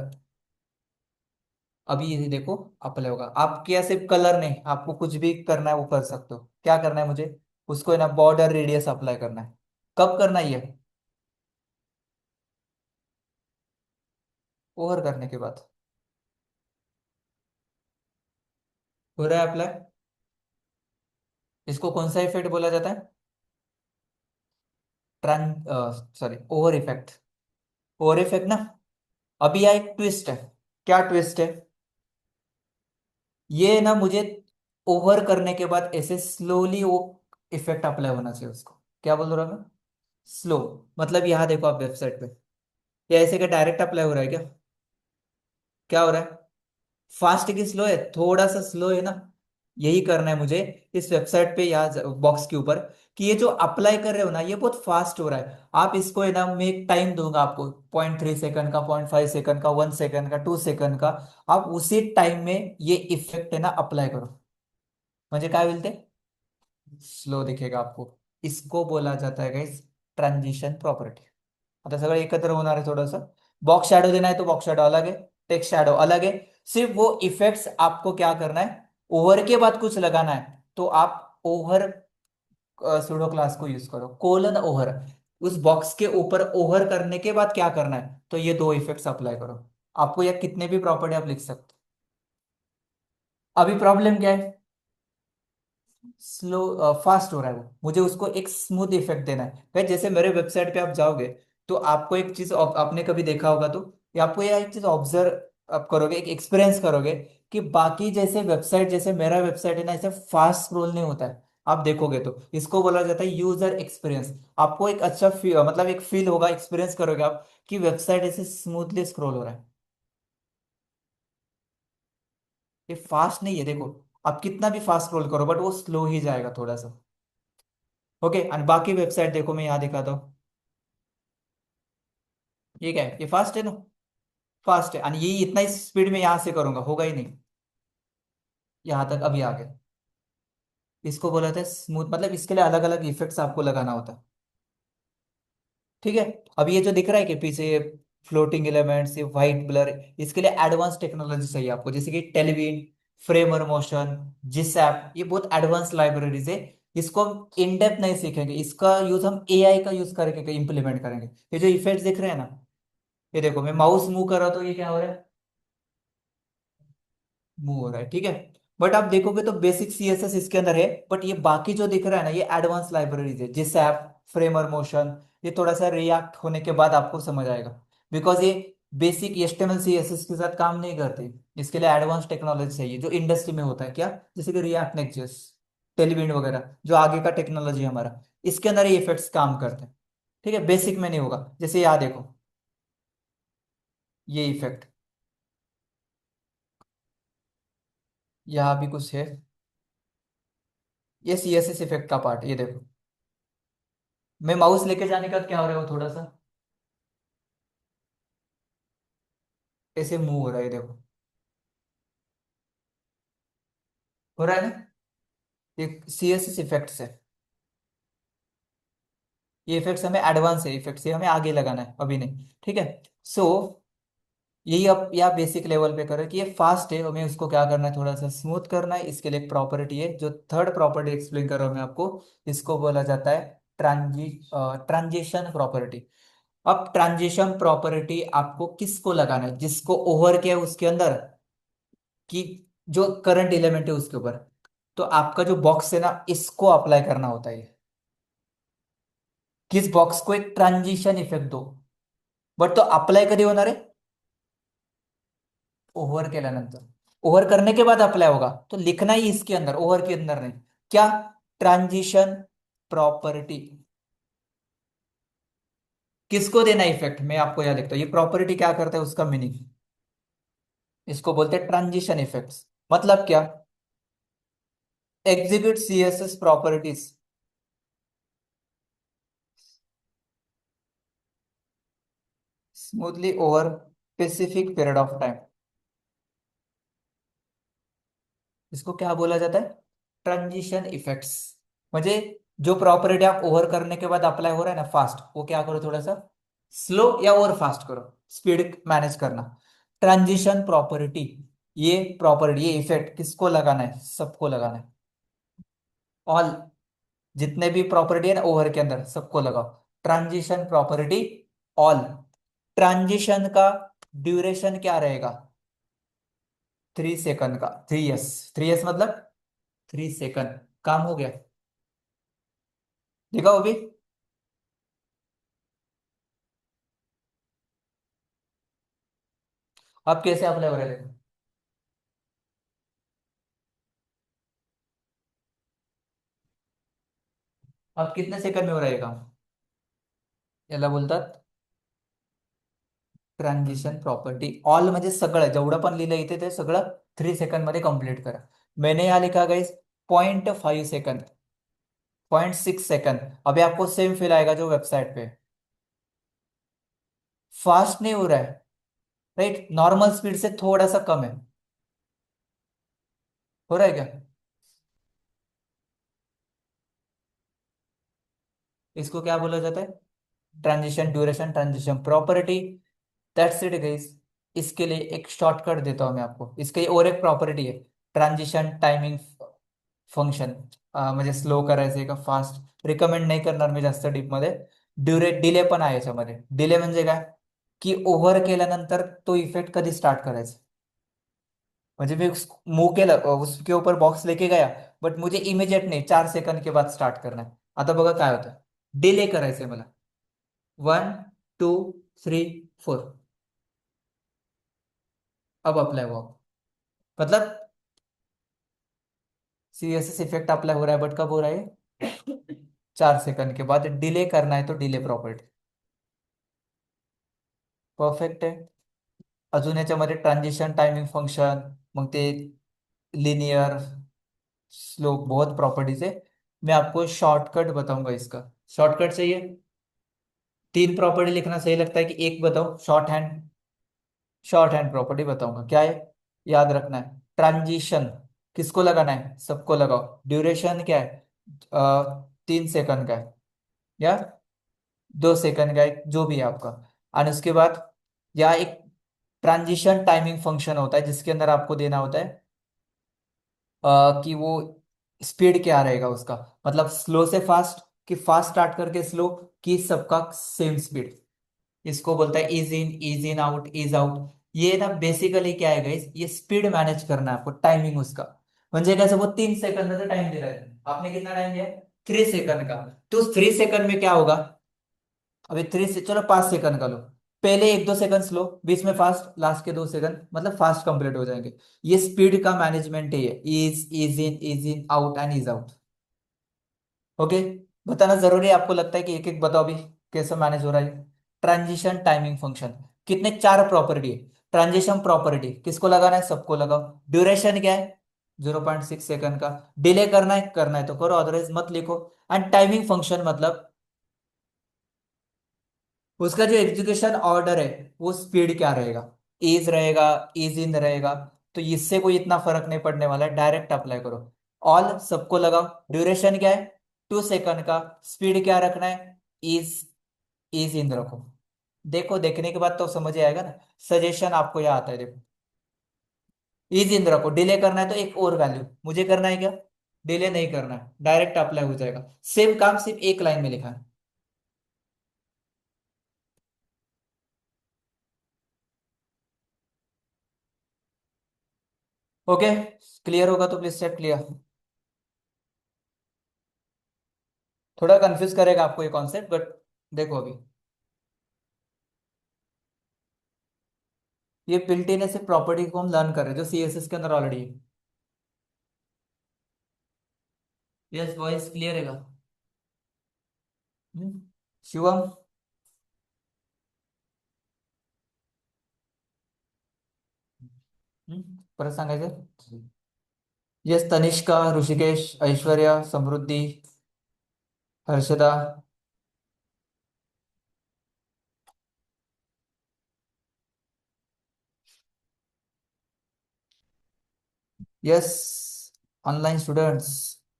अभी ये देखो अप्लाई होगा. आपके ऐसे कलर नहीं, आपको कुछ भी करना है वो कर सकते हो. क्या करना है मुझे? उसको है ना बॉर्डर रेडियस अप्लाई करना है. कब करना है ये? ओवर करने के बाद. हो रहा है अप्लाई. इसको कौन सा इफेक्ट बोला जाता है? Trans, sorry, over effect. Over effect ना. अभी यह एक ट्विस्ट है. क्या ट्विस्ट है? ये ना मुझे ओवर करने के बाद ऐसे स्लोली वो इफेक्ट अप्लाई होना चाहिए उसको. क्या बोल रहा हूँ मैं? स्लो. मतलब यहाँ देखो आप वेबसाइट पे, ये ऐसे का डायरेक्ट अप्लाई हो रहा है क्या? क्या हो रहा है? फास्ट की स्लो है, थोड़ा सा स्लो है ना. यही करना है मुझे इस वेबसाइट पे या बॉक्स के ऊपर, कि ये जो अप्लाई कर रहे हो ना ये बहुत फास्ट हो रहा है। आप इसको है ना, मैं एक टाइम दूंगा आपको, 0.3 सेकंड का, 0.5 सेकंड का, 1 सेकंड का, 2 सेकंड का। आप उसी टाइम में ये इफेक्ट है ना अप्लाई करो। म्हणजे काय बोलते, स्लो दिखेगा आपको। इसको बोला जाता है गाइस ट्रांजिशन प्रॉपर्टी। आता सगळं एकत्र होणार आहे थोडंसं। बॉक्स शैडो देना है तो बॉक्स शैडो अलग है, टेक्स्ट शैडो अलग है। सिर्फ वो इफेक्ट्स आपको क्या करना है, ओवर के बाद कुछ लगाना है तो आप ओवर सुडो क्लास को यूज करो, कोलन ओवर। उस बॉक्स के ऊपर ओवर करने के बाद क्या करना है, तो ये दो इफेक्ट्स अप्लाई करो। आपको या कितने भी प्रॉपर्टी आप लिख सकते हो। अभी प्रॉब्लम क्या है, स्लो फास्ट हो रहा है वो, मुझे उसको एक स्मूथ इफेक्ट देना है भाई। जैसे मेरे वेबसाइट पे आप जाओगे तो आपको एक चीज आपने कभी देखा होगा तो, ये आपको यह एक चीज ऑब्जर्व आप करोगे, एक एक्सपीरियंस करोगे कि बाकी जैसे वेबसाइट, जैसे मेरा वेबसाइट है ना, ऐसे फास्ट स्क्रॉल नहीं होता है। आप देखोगे तो इसको बोला जाता है यूजर एक्सपीरियंस। आपको एक अच्छा मतलब एक फील होगा, एक्सपीरियंस करोगे आप कि वेबसाइट ऐसे स्मूथली स्क्रॉल हो रहा है। ये फास्ट नहीं है देखो, आप कितना भी फास्ट स्क्रॉल करो बट वो स्लो ही जाएगा थोड़ा सा। ओके, और बाकी वेबसाइट देखो, मैं यहाँ दिखाता हूँ। ये क्या है, ये फास्ट है ना, फास्ट है। और ये इतना ही स्पीड में यहाँ से करूंगा होगा ही नहीं, यहाँ तक अभी आ गया। इसको बोला था स्मूथ, मतलब इसके लिए अलग अलग इफेक्ट्स आपको लगाना होता है। ठीक है। अब ये जो दिख रहा है कि पीछे फ्लोटिंग एलिमेंट्स, ये व्हाइट ब्लर, इसके लिए एडवांस टेक्नोलॉजी चाहिए आपको, जैसे कि टेलविन, फ्रेमर मोशन, जिसैप, ये बहुत एडवांस लाइब्रेरीज है। इसको हम इन डेप्थ नहीं सीखेंगे, इसका यूज हम एआई का यूज करके इंप्लीमेंट करेंगे। ये जो इफेक्ट्स दिख रहे हैं ना, ये देखो मैं माउस मूव कर रहा हूं तो ये क्या हो रहा है, मूव हो रहा है। ठीक है। बट आप देखोगे तो बेसिक सीएसएस इसके अंदर है, बट ये बाकी जो दिख रहा है ना ये एडवांस लाइब्रेरीज है, जिस ऐप, फ्रेमर मोशन, ये थोड़ा सा रिएक्ट होने के बाद आपको समझ आएगा। बिकॉज ये बेसिक एचटीएमएल सीएसएस के साथ काम नहीं करते, इसके लिए एडवांस टेक्नोलॉजी चाहिए जो इंडस्ट्री में होता है क्या, जैसे कि रिएक्ट नेक्स्ट, टेलीविंड वगैरह, जो आगे का टेक्नोलॉजी है हमारा, इसके अंदर ये इफेक्ट्स काम करते हैं। ठीक है, बेसिक में नहीं होगा। जैसे यहाँ देखो, ये इफेक्ट, यहाँ भी कुछ है, ये सीएसएस इफेक्ट का पार्ट, ये देखो। मैं माउस लेके जाने का क्या हो रहा है, वो थोड़ा सा ऐसे मूव हो रहा है, देखो हो रहा है ना। ये सीएसएस इफेक्ट्स है, ये इफेक्ट्स हमें एडवांस है इफेक्ट्स, ये हमें आगे लगाना है अभी नहीं। ठीक है। सो यही अब या बेसिक लेवल पे करो कि ये फास्ट है, हमें उसको क्या करना है, थोड़ा सा स्मूथ करना है। इसके लिए एक प्रॉपर्टी है, जो थर्ड प्रॉपर्टी एक्सप्लेन कर रहा हूं मैं आपको, इसको बोला जाता है ट्रांजिशन प्रॉपर्टी। अब ट्रांजिशन प्रॉपर्टी आपको किसको लगाना है, जिसको ओवर किया है उसके अंदर, कि जो करंट एलिमेंट है उसके ऊपर। तो आपका जो बॉक्स है ना इसको अप्लाई करना होता है। किस बॉक्स को एक ट्रांजिशन इफेक्ट दो, बट तो अप्लाई कधी होणार आहे, ओव्हर केल्यानंतर। ओव्हर करने के बाद अप्लाई होगा, तो लिखना ही इसके अंदर, ओव्हर के अंदर नहीं। क्या, ट्रांजिशन प्रॉपर्टी। किसको देना इफेक्ट, मैं आपको यह लिखता हूं, ये प्रॉपर्टी क्या करता है उसका मीनिंग, इसको बोलते हैं ट्रांजिशन इफेक्ट्स। मतलब क्या, execute CSS properties smoothly over specific period of time. इसको क्या बोला जाता है, ट्रांजिशन इफेक्ट्स। म्हणजे जो प्रॉपर्टी आप ओव्हर करने के बाद अप्लाई हो रहा है ना फास्ट, वो क्या करो थोड़ा सा स्लो या और फास्ट करो, स्पीड मैनेज करना। ट्रांजिशन प्रॉपर्टी, ये प्रॉपर्टी, ये इफेक्ट किसको लगाना है, सबको लगाना है। ऑल, जितने भी प्रॉपर्टी है ना ओवर के अंदर सबको लगाओ, ट्रांजिशन प्रॉपर्टी ऑल। ट्रांजिशन का ड्यूरेशन क्या रहेगा, 3 सेकंड का, 3 एस, 3 एस मतलब 3 सेकंड। काम हो गया, देखा वो भी। अब कैसे अप्लाई हो रहा है देखो। अब कितने सेकंड में हो रहा है ये काम, याला बोलतात ट्रान्झिशन प्रॉपर्टी ऑल, म्हणजे सगळं जेवढं पण लिहिलं इथे ते सगळं 3 सेकंड मध्ये कंप्लीट करा। मैंने यहाँ लिखा गाइस 0.5 सेकंड, 0.6 सेकंड। अभी आपको सेम फील आएगा जो वेबसाइट पे। फास्ट नहीं हो रहा है, राइट, नॉर्मल स्पीड से थोड़ा सा कम है। हो रहा है क्या? इसको क्या बोला जाता है? Transition duration, transition property. That's it guys. इसके लिए एक शॉर्टकट देता हूं मैं आपको, इसके और एक प्रॉपर्टी है, ट्रांजिशन टाइमिंग फंक्शन। म्हणजे स्लो करायचंय का फास्ट रिकमेंड नाही करणार मी जास्त डीप मध्ये. डिले पण आहे याच्यामध्ये. डिले म्हणजे काय, की ओव्हर केल्यानंतर तो इफेक्ट कधी स्टार्ट करायचा. म्हणजे मी मूव केलं, उसके ऊपर बॉक्स लेके गया, बट मुझे इमिजिएट नहीं, 4 सेकंड के बाद स्टार्ट करना है. आता बघा काय होतं. डिले करायचंय मला. 1 2 3 4. अब अप्लाई हुआ. मतलब सीएसएस इफेक्ट अप्लाई हो रहा है, बट कब हो रहा है? 4 सेकंड के बाद. डिले करना है तो डिले प्रॉपर्टी. परफेक्ट आहे. अजून याच्यामध्ये ट्रान्झिशन टायमिंग फंक्शन, मग ते लिनियर, स्लो, बहुत प्रॉपर्टीज है. मैं आपको शॉर्टकट बताऊंगा इसका. शॉर्टकट चाहिए? 3 प्रॉपर्टी लिखना सही लगता है कि एक बताओ short hand? Short hand property बताऊंगा क्या है. याद रखना है, ट्रांजिशन किसको लगाना है, सबको लगाओ. ड्यूरेशन क्या है, 3 सेकंड का है, या 2 सेकंड का है, जो भी है आपका. और उसके बाद या एक ट्रांजिशन टाइमिंग फंक्शन होता है जिसके अंदर आपको देना होता है कि वो स्पीड क्या रहेगा उसका, मतलब स्लो से फास्ट, कि फास्ट स्टार्ट करके स्लो, कि सबका सेम स्पीड. इसको बोलता है is in out, is out. ये ना बेसिकली क्या है गाइस, ये स्पीड मैनेज करना है आपको, टाइमिंग उसका. म्हणजे कैसे, वो 3 सेकंड का टाइम दे रहा है, आपने कितना टाइम दिया? 3 सेकंड का. तो उस 3 सेकंड में क्या होगा? अभी थ्री से चलो 5 सेकंड का लो. पहले 1 2 सेकंड स्लो, बीच में फास्ट, लास्ट के 2 सेकंड मतलब फास्ट कंप्लीट हो जाएंगे. ये स्पीड का मैनेजमेंट है, ये is in out and is out. Okay. बताना जरूरी है, आपको लगता है कि एक एक बताओ अभी कैसे मैनेज हो रहा है. ट्रांजिशन टाइमिंग फंक्शन, कितने, 4 प्रॉपर्टी है. ट्रांजिशन प्रॉपर्टी किसको लगाना है, सबको लगाओ. ड्यूरेशन क्या है? 0.6 सेकंड का. डिले करना है तो करो, अदरवाइज मत लिखो. एंड टाइमिंग फंक्शन मतलब उसका जो एग्जीक्यूशन ऑर्डर है, वो स्पीड क्या रहेगा, इज रहेगा, इज इन रहेगा. तो इससे कोई इतना फर्क नहीं पड़ने वाला है, डायरेक्ट अप्लाई करो. ऑल सबको लगाओ. ड्यूरेशन क्या है? 2 सेकंड का. स्पीड क्या रखना है? इज इज इन रखो. देखो, देखने के बाद तो समझ ही आएगा ना. सजेशन आपको यहाँ आता है, देखो. इज इन रखो. डिले करना है तो एक और वैल्यू मुझे करना है क्या? डिले नहीं करना है, डायरेक्ट अप्लाई हो जाएगा. सेम काम सिर्फ एक लाइन में लिखा है. ओके. क्लियर होगा तो प्लीज सेट क्लियर. थोड़ा कंफ्यूज करेगा आपको ये कॉन्सेप्ट, बट देखो अभी. ये बिल्ट इन ऐसे प्रॉपर्टी को हम लर्न कर रहे हैं जो सीएसएस के अंदर ऑलरेडी है. यस वॉइस क्लियर है. हम्म, शिवम. परत सांगायचं. यस तनिष्का, ऋषिकेश, ऐश्वर्या, समृद्धी, Harshada. Yes online students.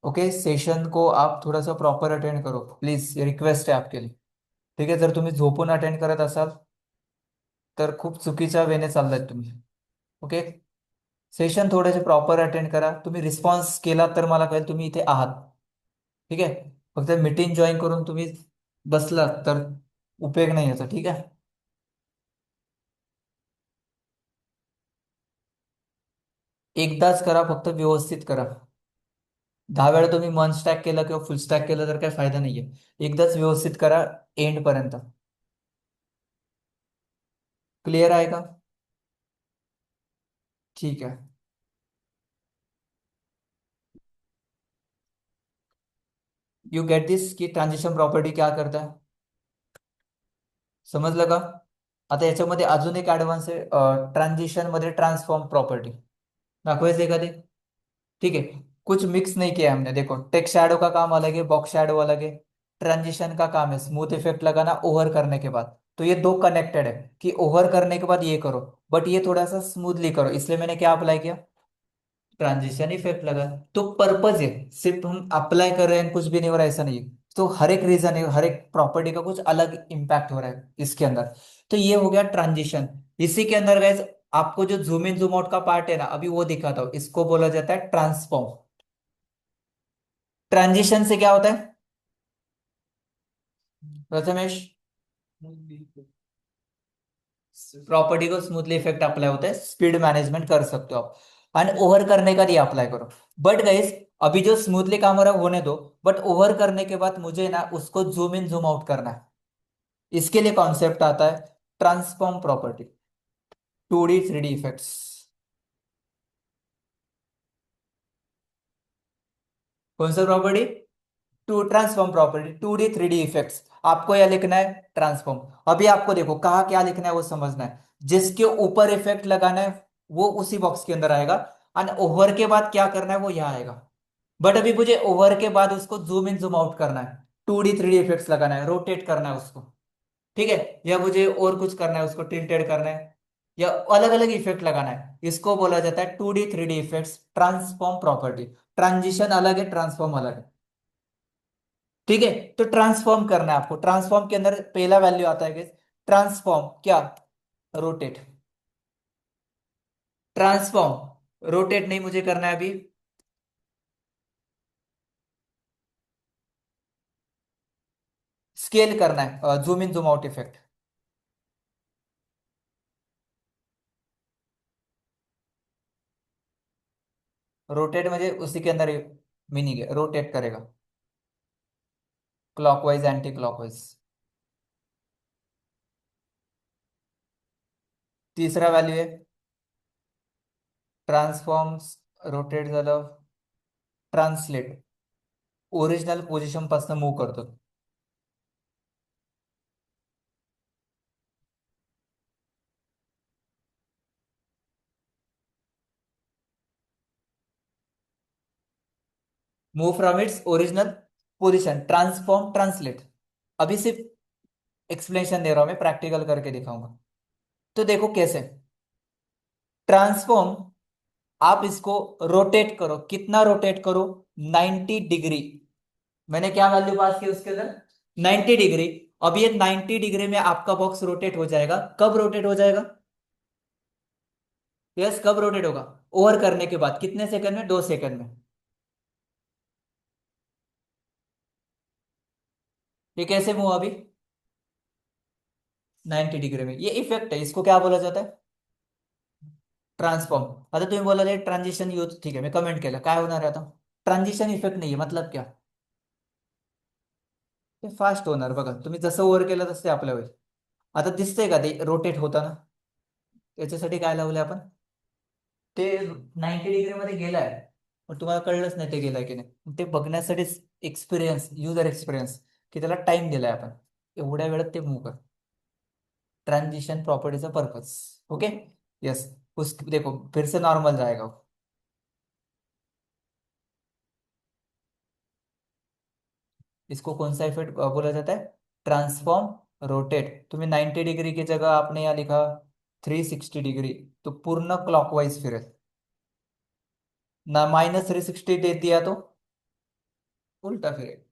Okay, session को आप थोड़ा सा प्रॉपर अटेंड करो प्लीज, ये रिक्वेस्ट आहे आपके लिए. ठीक आहे, जर तुम्ही झोपून अटेंड करत असाल तर खूप चुकीच्या वेने चाललाय तुम्ही. ओके. सेशन थोडेसे प्रॉपर अटेंड करा. तुम्ही रिस्पॉन्स केला तर मला कळेल तुम्ही इथे आहात. ठीक आहे. फक्त मीटिंग जॉईन करून तुम्ही बसलात तर उपयोग नाही याचा. ठीक आहे. एकदाच करा, फक्त व्यवस्थित करा. 10 वेळा तुम्ही मन स्टॅक केलं किंवा फुल स्टॅक केलं तर काही फायदा नाहीये. एकदाच व्यवस्थित करा एंड पर्यंत. क्लिअर आहे का? ठीक है. यू गेट दिस की ट्रान्झिशन प्रॉपर्टी क्या करता है. समजलं का? आता याच्यामध्ये अजून एक ऍडव्हान्स आहे, ट्रान्झिशन मध्ये ट्रान्सफॉर्म प्रॉपर्टी. दाखवायचं एखादी. ठीक है, कुछ मिक्स नहीं किया हमने। देखो टेक्स्ट शैडो का काम अलग है, बॉक्स शैडो अलग है। ट्रांजिशन का काम है स्मूथ इफेक्ट लगाना ओवर करने के बाद। तो ये दो कनेक्टेड है कि ओवर करने के बाद ये करो, बट ये थोड़ा सा स्मूथली करो, इसलिए मैंने क्या अप्लाई किया, ट्रांजिशन इफेक्ट लगा। तो पर्पज है, सिर्फ हम अप्लाई कर रहे हैं कुछ भी नहीं हो रहा है, ऐसा नहीं है। तो हर एक रीजन है, हर एक प्रॉपर्टी का कुछ अलग इम्पैक्ट हो रहा है इसके अंदर। तो ये हो गया ट्रांजिशन। इसी के अंदर गाइस आपको जो जूम इन जूम आउट का पार्ट है ना, अभी वो दिखाता हूँ, इसको बोला जाता है ट्रांसफॉर्म। ट्रांजिशन से क्या होता है प्रथमेश, प्रॉपर्टी को स्मूथली इफेक्ट अप्लाई होता है, स्पीड मैनेजमेंट कर सकते हो आप, एंड ओवर करने का नहीं अप्लाई करो। बट गाइस अभी जो स्मूथली काम हो रहा है होने दो, बट ओवर करने के बाद मुझे ना उसको जूम इन जूम आउट करना है। इसके लिए कॉन्सेप्ट आता है transform property, 2D 3D effects. कौन सा property, two transform property, 2D 3D effects. आपको यह लिखना है ट्रांसफॉर्म। अभी आपको देखो कहा क्या लिखना है वो समझना है। जिसके ऊपर इफेक्ट लगाना है वो उसी बॉक्स के अंदर आएगा, और ओवर के बाद क्या करना है वो यहाँ आएगा। बट अभी मुझे ओवर के बाद उसको जूम इन जूम आउट करना है, 2D 3D इफेक्ट्स लगाना है, रोटेट करना है उसको। ठीक है, या मुझे और कुछ करना है, उसको टिल्टेड करना है, या अलग अलग इफेक्ट लगाना है, इसको बोला जाता है 2D 3D effects, transform property. Transition अलग है, ट्रांसफॉर्म अलग है। ठीक है, तो ट्रांसफॉर्म करना है आपको। ट्रांसफॉर्म के अंदर पहला वैल्यू आता है ट्रांसफॉर्म क्या, रोटेट। ट्रांसफॉर्म रोटेट नहीं मुझे करना है अभी, स्केल करना है, zoom in zoom out effect. Rotate मुझे उसी के अंदर मीनिंग है, रोटेट करेगा क्लॉकवाइज एंटी क्लॉकवाइज। तीसरा वैल्यू है ट्रांसफॉर्म्स, रोटेट झालं, ट्रांसलेट, ओरिजिनल पोझिशन पासून मूव्ह करतो। Move from its original position, transform, translate. अभी सिर्फ एक्सप्लेनेशन दे रहा हूं मैं, प्रैक्टिकल करके दिखाऊंगा। तो देखो कैसे ट्रांसफॉर्म, आप इसको रोटेट करो, कितना रोटेट करो, 90 डिग्री। मैंने क्या वैल्यू पास की उसके अंदर, 90 डिग्री। अब ये 90 डिग्री में आपका बॉक्स रोटेट हो जाएगा। कब रोटेट हो जाएगा, यस कब रोटेट होगा, ओवर करने के बाद कितने सेकंड में, 2 सेकंड में। ये कैसे मुंह अभी, 90 डिग्री में। ये इफेक्ट है, इसको क्या बोला जाता है, ट्रांसफॉर्म। आता तुम्ही बोला ट्रांजिशन यूज, ठीक आहे मी कमेंट केलं, काय होणार आहे आता, ट्रांजिशन इफेक्ट नाहीये, मतलब क्या, ते फास्ट होणार बघा, तुम्ही जसं ओव्हर केलं तसं ते आपल्या होईल। आता दिसतंय का ते रोटेट होताना, याच्यासाठी काय लावलंय आपण, ते 90 डिग्री मध्ये गेलाय, पण तुम्हाला कळलंच नाही ते गेलाय की नाही, ते बघण्यासाठीच एक्सपिरियन्स, युजर एक्सपिरियन्स, की त्याला टाइम दिलाय आपण, एवढ्या वेळात ते मूव कर। Transition properties purpose, okay, yes. उस देखो फिर से नॉर्मल जाएगा वो। इसको कौन सा इफेक्ट बोला जाता है, ट्रांसफॉर्म रोटेट। तुम्हें 90 डिग्री की जगह आपने यहाँ लिखा 360 डिग्री, तो पूर्ण क्लॉकवाइज फिर ना, -360 दे दिया तो उल्टा फिर।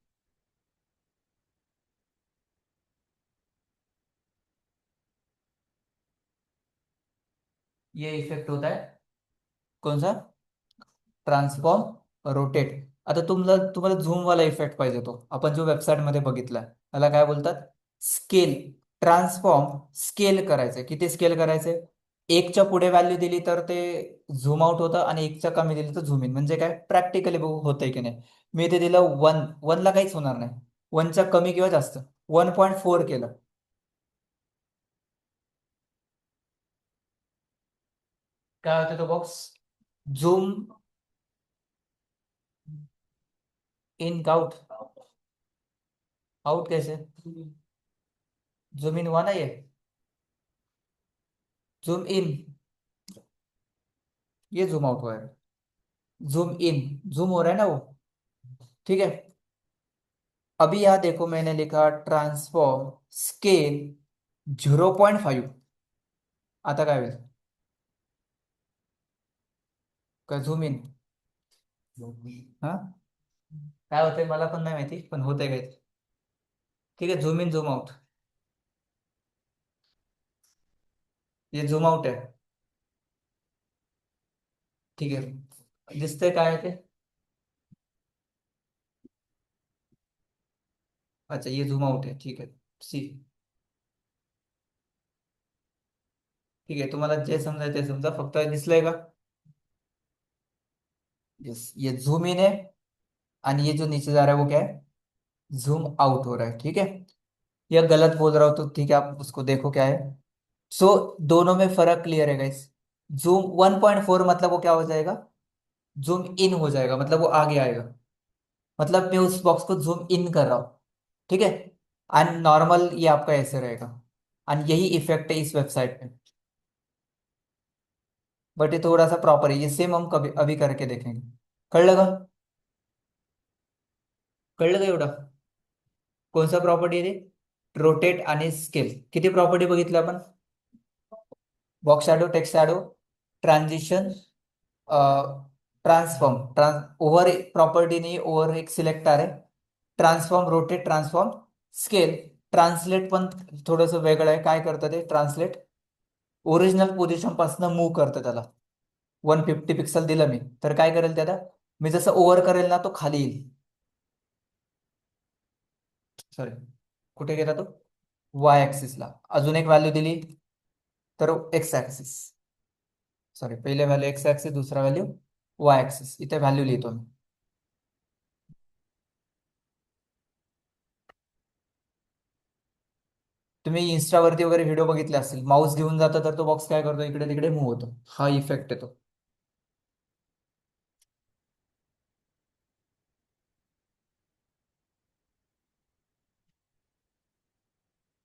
ये इफेक्ट होता है कौन सा, ट्रान्सफॉर्म रोटेट। आता तुम्हाला तुम्हाला झूम वाला इफेक्ट पाहिजे, तो आपण जो वेबसाईट मध्ये बघितलाय त्याला काय बोलतात, स्केल। ट्रान्सफॉर्म स्केल करायचंय, किती स्केल करायचंय, एकच्या पुढे व्हॅल्यू दिली तर ते झूम आउट होतं, आणि एकच्या कमी दिली तर झूम इन, म्हणजे काय प्रॅक्टिकली बघू होतंय की नाही। मी ते दिलं 1, 1ला काहीच होणार नाही, 1च्या कमी किंवा जास्त, 1.4 केलं, काय होतं तो बॉक्स, झूम इन आउट, आउट कैसे, जूम इन हुआ ना जूम इन, ये जूम आउट हुआ है। जूम इन, जूम हो रहा है ना वो। ठीक है। अभी यहाँ देखो मैंने लिखा ट्रांसफॉर्म स्केल 0.5, आता काय होईल? का झूम इन? हा, काय होतंय मला पण नाही माहिती, पण होतंय काय. ठीक आहे, झूम इन झूम आउट. ये झूम आउट है. ठीक आहे, दिसतंय काय आहे ते? अच्छा, ये झूम आउट है, ठीक है. सी. ठीक आहे, तुम्हाला जे समजायचं ते समजा, फक्त दिसलंय का? यस, ये झूम इन है. और ये जो नीचे जा रहा है वो क्या है? जूम आउट हो रहा है, ठीक है. या गलत बोल रहा हो तो ठीक है, आप उसको देखो क्या है. सो दोनों में फर्क क्लियर है गाइस. जूम 1.4 मतलब वो क्या हो जाएगा? जूम इन हो जाएगा, मतलब वो आगे आएगा. मतलब मैं उस बॉक्स को जूम इन कर रहा हूँ. ठीक है. एंड नॉर्मल ये आपका ऐसे रहेगा. एंड यही इफेक्ट है इस वेबसाइट में. बट ये थोड़ा सा प्रॉपर है, ये सेम हम कभी अभी करके देखेंगे. कर लगा? कळलं का एवढं? कोणसा प्रॉपर्टी आहे ते? रोटेट आणि स्केल. किती प्रॉपर्टी बघितल्या आपण? Box shadow, text shadow, transition, transform. Over property नाही, ओव्हर एक सिलेक्टर आहे. Transform, rotate, transform, scale. Translate पण थोडंसं वेगळं आहे. काय करतं ते ट्रान्सलेट? ओरिजिनल पोझिशन पासून मूव्ह करतं त्याला. 150 पिक्सल दिलं मी, तर काय करेल त्याला? मी जसं ओव्हर करेल ना, तो खाली येईल. सॉरी, कुठे गेला तो? वाय ऍक्सिसला. अजून एक व्हॅल्यू दिली तर एक्स ऍक्सिस. सॉरी, पहिले व्हॅल्यू एक्स ऍक्सिस, दुसरा व्हॅल्यू वाय ऍक्सिस. इथे व्हॅल्यू लिहितो मी. तुम्ही इन्स्टावरती वगैरे व्हिडिओ बघितले असतील, माऊस घेऊन जातो तर तो बॉक्स काय करतो, इकडे तिकडे मूव्ह होतो. हा इफेक्ट येतो.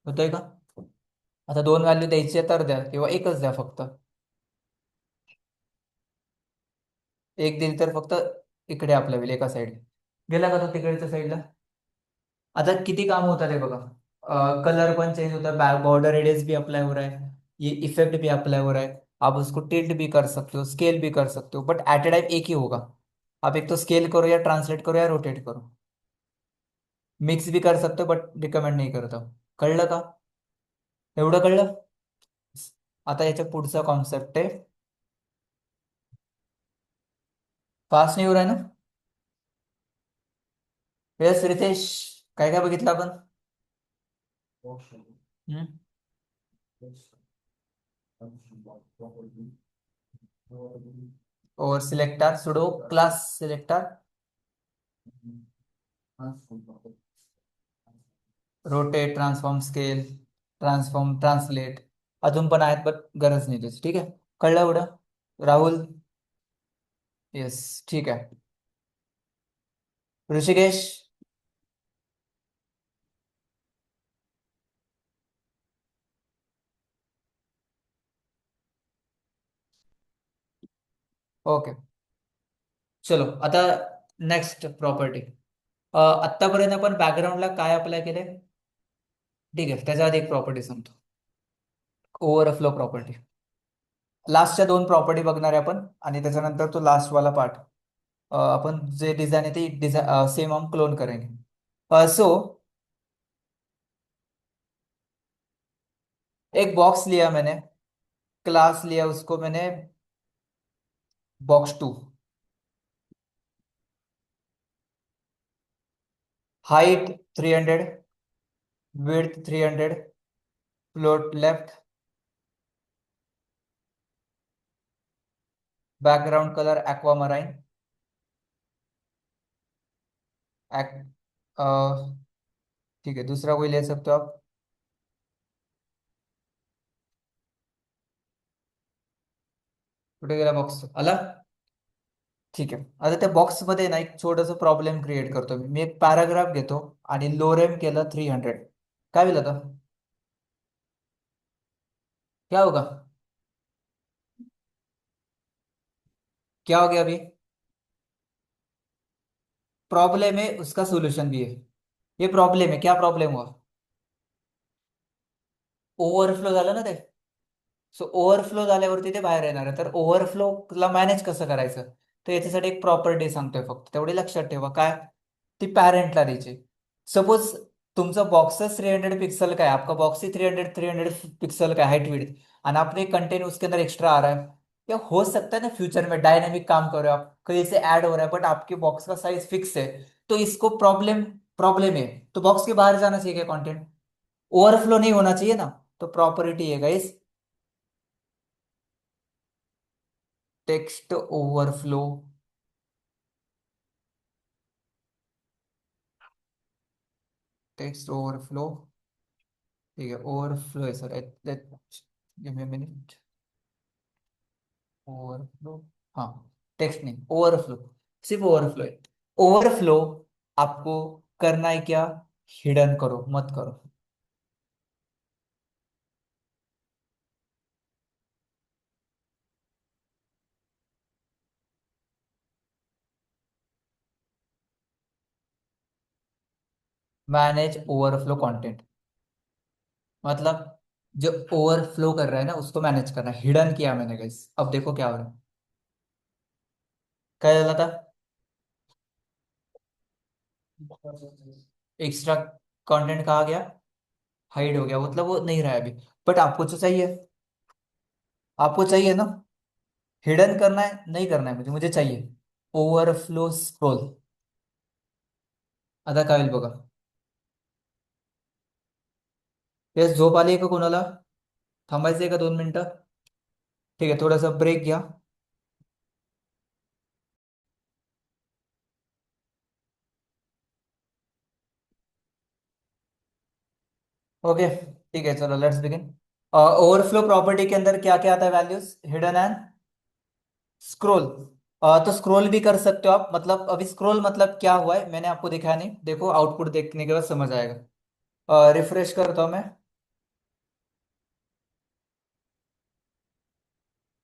होतोय का? आता दोन व्हॅल्यू द्यायची तर द्या, किंवा एकच द्या फक्त. एक दिली तर फक्त इकडे आपल्या वेळ एका साईड. गेला का तो तिकडच्या साईडला? आता किती काम होतात हे बघा. कलर पण चेंज होता है, बॉर्डर रेडियस भी अप्लाई हो रहा है, ये इफेक्ट भी अप्लाई हो रहा है. आप उसको टिल्ट भी कर सकते हो, स्केल भी कर सकते हो, बट एट ए टाइम एक ही होगा. आप एक तो स्केल करो, या ट्रांसलेट करो, या रोटेट करो. मिक्स भी कर सकते हो, बट रिकमेंड नाही करत आहो. कळलं का? एवढं कळलं? आता याच्या पुढचा कॉन्सेप्ट आहे. फास्ट नाही हो रहा है ना? यस रितेश, काय काय बघितलं आपण? हम्म. और selector pseudo class selector, rotate, transform, scale, transform, translate. अजून पण आहेत, बट गरज नाही त्याची. ठीक आहे, कळलं एवढं? राहुल? येस. ठीक आहे. ऋषिकेश? ओके. चलो आता नेक्स्ट प्रॉपर्टी. आत्तापर्यंत आपण बॅकग्राऊंडला काय अप्लाय केले? ठीक आहे, त्याच्या आधी एक प्रॉपर्टी सांगतो. Overflow property. लास्टच्या दोन प्रॉपर्टी बघणार आहे आपण, आणि त्याच्यानंतर तो लास्ट वाला पार्ट आपण जे डिझाईन आहे ते डिझाइन सेम हम क्लोन करेंगे. सो एक बॉक्स लिया मैंने, क्लास लिया उसको मैंने box 2. Height 300, width 300, float left, background colour aqua marine. ठीक है, दूसरा कोई ले सकते हो आप. कुठे गेला बॉक्स आला? ठीक आहे. आता त्या बॉक्समध्ये ना एक छोटस प्रॉब्लेम क्रिएट करतो मी एक पॅराग्राफ घेतो आणि लोरेम केलं 300. काय होईल आता? क्या होगा? क्या हो गया अभी? प्रॉब्लम है उसका सोल्यूशन भी है। ये प्रॉब्लेम है, क्या प्रॉब्लेम हुआ? ओव्हरफ्लो झालं ना ते. सो ओव्हरफ्लो झाल्यावरती ते बाहेर येणार आहे, तर ओव्हरफ्लोला मॅनेज कसं करायचं? तर याच्यासाठी एक प्रॉपर्टी सांगतोय फक्त, तेवढी लक्षात ठेवा काय. ती पॅरेंटला द्यायची. सपोज तुमचा बॉक्सच 300 पिक्सल का है, आपका बॉक्स ही 300 पिक्सल का हाइट विड्थ, और आपने कंटेंट उसके अंदर एक्स्ट्रा आ रहा है, या हो सकता है ना फ्यूचर में डायनेमिक काम कर रहे हो आप, कहीं से ऐड हो रहा है, बट आपके बॉक्स का साइज फिक्स है, तो इसको प्रॉब्लम प्रॉब्लम है, तो बॉक्स के बाहर जाना चाहिए क्या कंटेंट? ओवरफ्लो नहीं होना चाहिए ना। तो प्रॉपर्टी है guys, text overflow. Text overflow, ठीक है, ओवरफ्लो है sir. Give me minute. Overflow, हाँ, टेक्स्ट नहीं, ओवरफ्लो, सिर्फ ओवरफ्लो है। ओवरफ्लो आपको करना है क्या? हिडन करो, मत करो। मैनेज ओवरफ्लो कंटेंट, मतलब जो ओवरफ्लो कर रहा है ना उसको मैनेज करना है। हिडन किया मैंने गाइस, अब देखो क्या हो रहा है। क्या चला था? एक्स्ट्रा कंटेंट कहा गया, हाइड हो गया, मतलब वो नहीं रहा है अभी। बट आपको तो चाहिए, आपको चाहिए ना। हिडन करना है नहीं करना है, मुझे मुझे चाहिए ओवरफ्लो स्क्रोल। आता काय होईल बघा. तेच झोप आली का कोणाला? थांबायचंय का 2 मिनिटं? ठीक आहे, थोडासा ब्रेक घ्या. ओके, ठीक है, चलो लेट्स बिगिन। ओवरफ्लो प्रॉपर्टी के अंदर क्या क्या आता है? Values hidden and scroll. तो स्क्रोल भी कर सकते हो आप, मतलब अभी स्क्रोल मतलब क्या हुआ है मैंने आपको दिखाया नहीं, देखो आउटपुट देखने के बाद समझ आएगा। रिफ्रेश करता हूं मैं।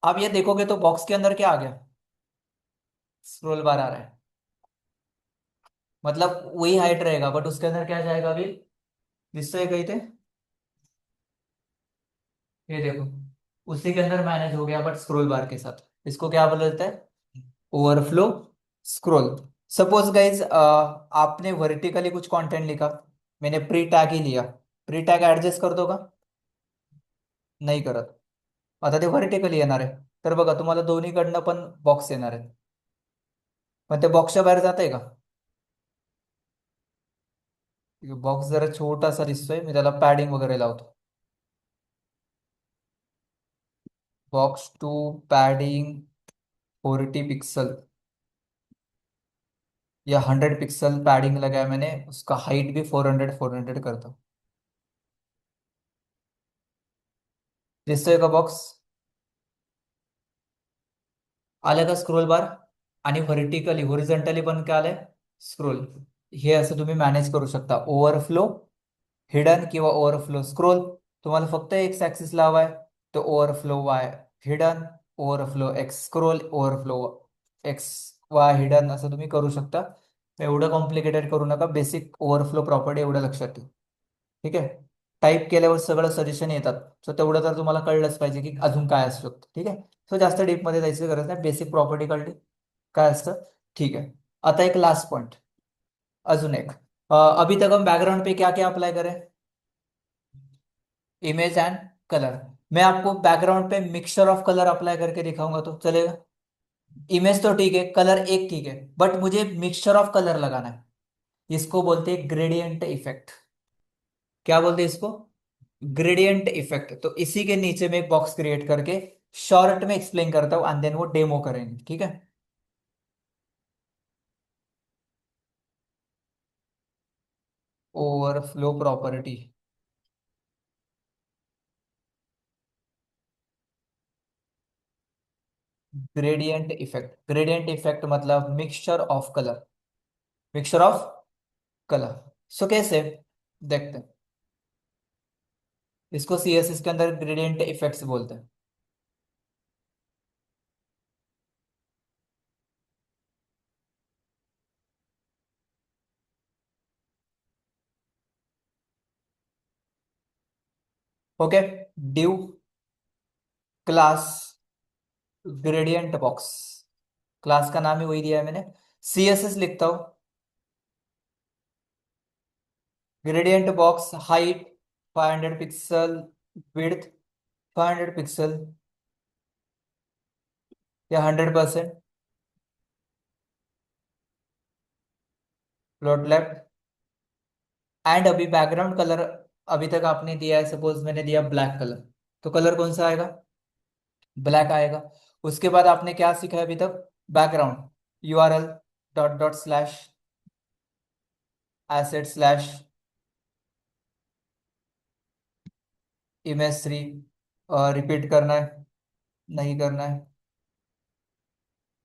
आप ये देखोगे तो बॉक्स के अंदर क्या आ गया? स्क्रोल बार आ रहा है, मतलब वही हाइट रहेगा, बट उसके अंदर क्या जाएगा अभी? जिससे कही थे, ये देखो, उसी के अंदर मैनेज हो गया बट स्क्रोल बार के साथ। इसको क्या बोला जाता है? Overflow scroll. सपोज गाइज आपने वर्टिकली कुछ कंटेंट लिखा, मैंने प्री टॅग ही लिया, प्री टॅग ऍडजस्ट करतो का? नाही करत. आता ते व्हर्टिकली येणार आहे, तर बघा तुम्हाला दोन्हीकडनं पण बॉक्स येणार आहे, पण ते बॉक्सच्या बाहेर जात आहे का? बॉक्स जरा छोटासा दिसतोय, मी त्याला पॅडिंग वगैरे लावतो. बॉक्स टू पॅडिंग 40 पिक्सल या 100 पिक्सल पैडिंग लगाया मैंने, उसका हाइट भी 400 करता हूँ। दिसतोय का बॉक्स? आलं का स्क्रोल बार? आणि व्हर्टिकली हॉरिझॉन्टली पण काय आलंय? स्क्रोल. हे असं तुम्ही मॅनेज करू शकता, ओव्हरफ्लो हिडन किंवा ओव्हरफ्लो स्क्रोल. तुम्हाला फक्त एक्स ऍक्सिस लावाय, तो overflow Y hidden, overflow X scroll, overflow X Y hidden, असं तुम्ही करू शकता. एवढं कॉम्प्लिकेटेड करू नका, बेसिक ओव्हरफ्लो प्रॉपर्टी एवढं लक्षात ठेवा. ठीक आहे. टाईप केल्यावर सगळं सजेशन येतात, सो तेवढं तर तुम्हाला कळलंच पाहिजे की अजून काय असू शकतं. ठीक आहे. सो जास्त डीपमध्ये जायची गरज नाही, बेसिक प्रॉपर्टी कळली काय असतं. ठीक है, आता एक लास्ट पॉइंट, अजून एक। अभी तक हम बैकग्राउंड पे क्या क्या अप्लाई करें? Image and colour. मैं आपको बैकग्राउंड पे मिक्सचर ऑफ कलर अप्लाई करके दिखाऊंगा तो चलेगा? इमेज तो ठीक है, कलर एक ठीक है, बट मुझे मिक्सचर ऑफ कलर लगाना है। इसको बोलते हैं ग्रेडियंट इफेक्ट। क्या बोलते हैं इसको? Gradient effect. तो इसी के नीचे में एक बॉक्स क्रिएट करके शॉर्ट में एक्सप्लेन करता हूँ, एंड देन वो डेमो करेंगे, ठीक है? Overflow property, gradient effect. Gradient effect मतलब mixture of colour, mixture of colour. So कैसे? देखते हैं। इसको सीएसएस के अंदर ग्रेडियंट इफेक्ट्स बोलते हैं। Okay, due class gradient box, class का नाम ही वही दिया है मैंने। CSS लिखता हूँ, gradient box height 500 pixel, width 500 pixel, या 100%, प्लॉट लेफ्ट। एंड अभी बैकग्राउंड कलर अभी तक आपने दिया है, सपोज मैंने दिया ब्लैक कलर, तो कलर कौन सा आएगा? ब्लैक आएगा। उसके बाद आपने क्या सीखा है अभी तक? Background, URL dot dot slash asset slash image 3, repeat करना है? नहीं करना है।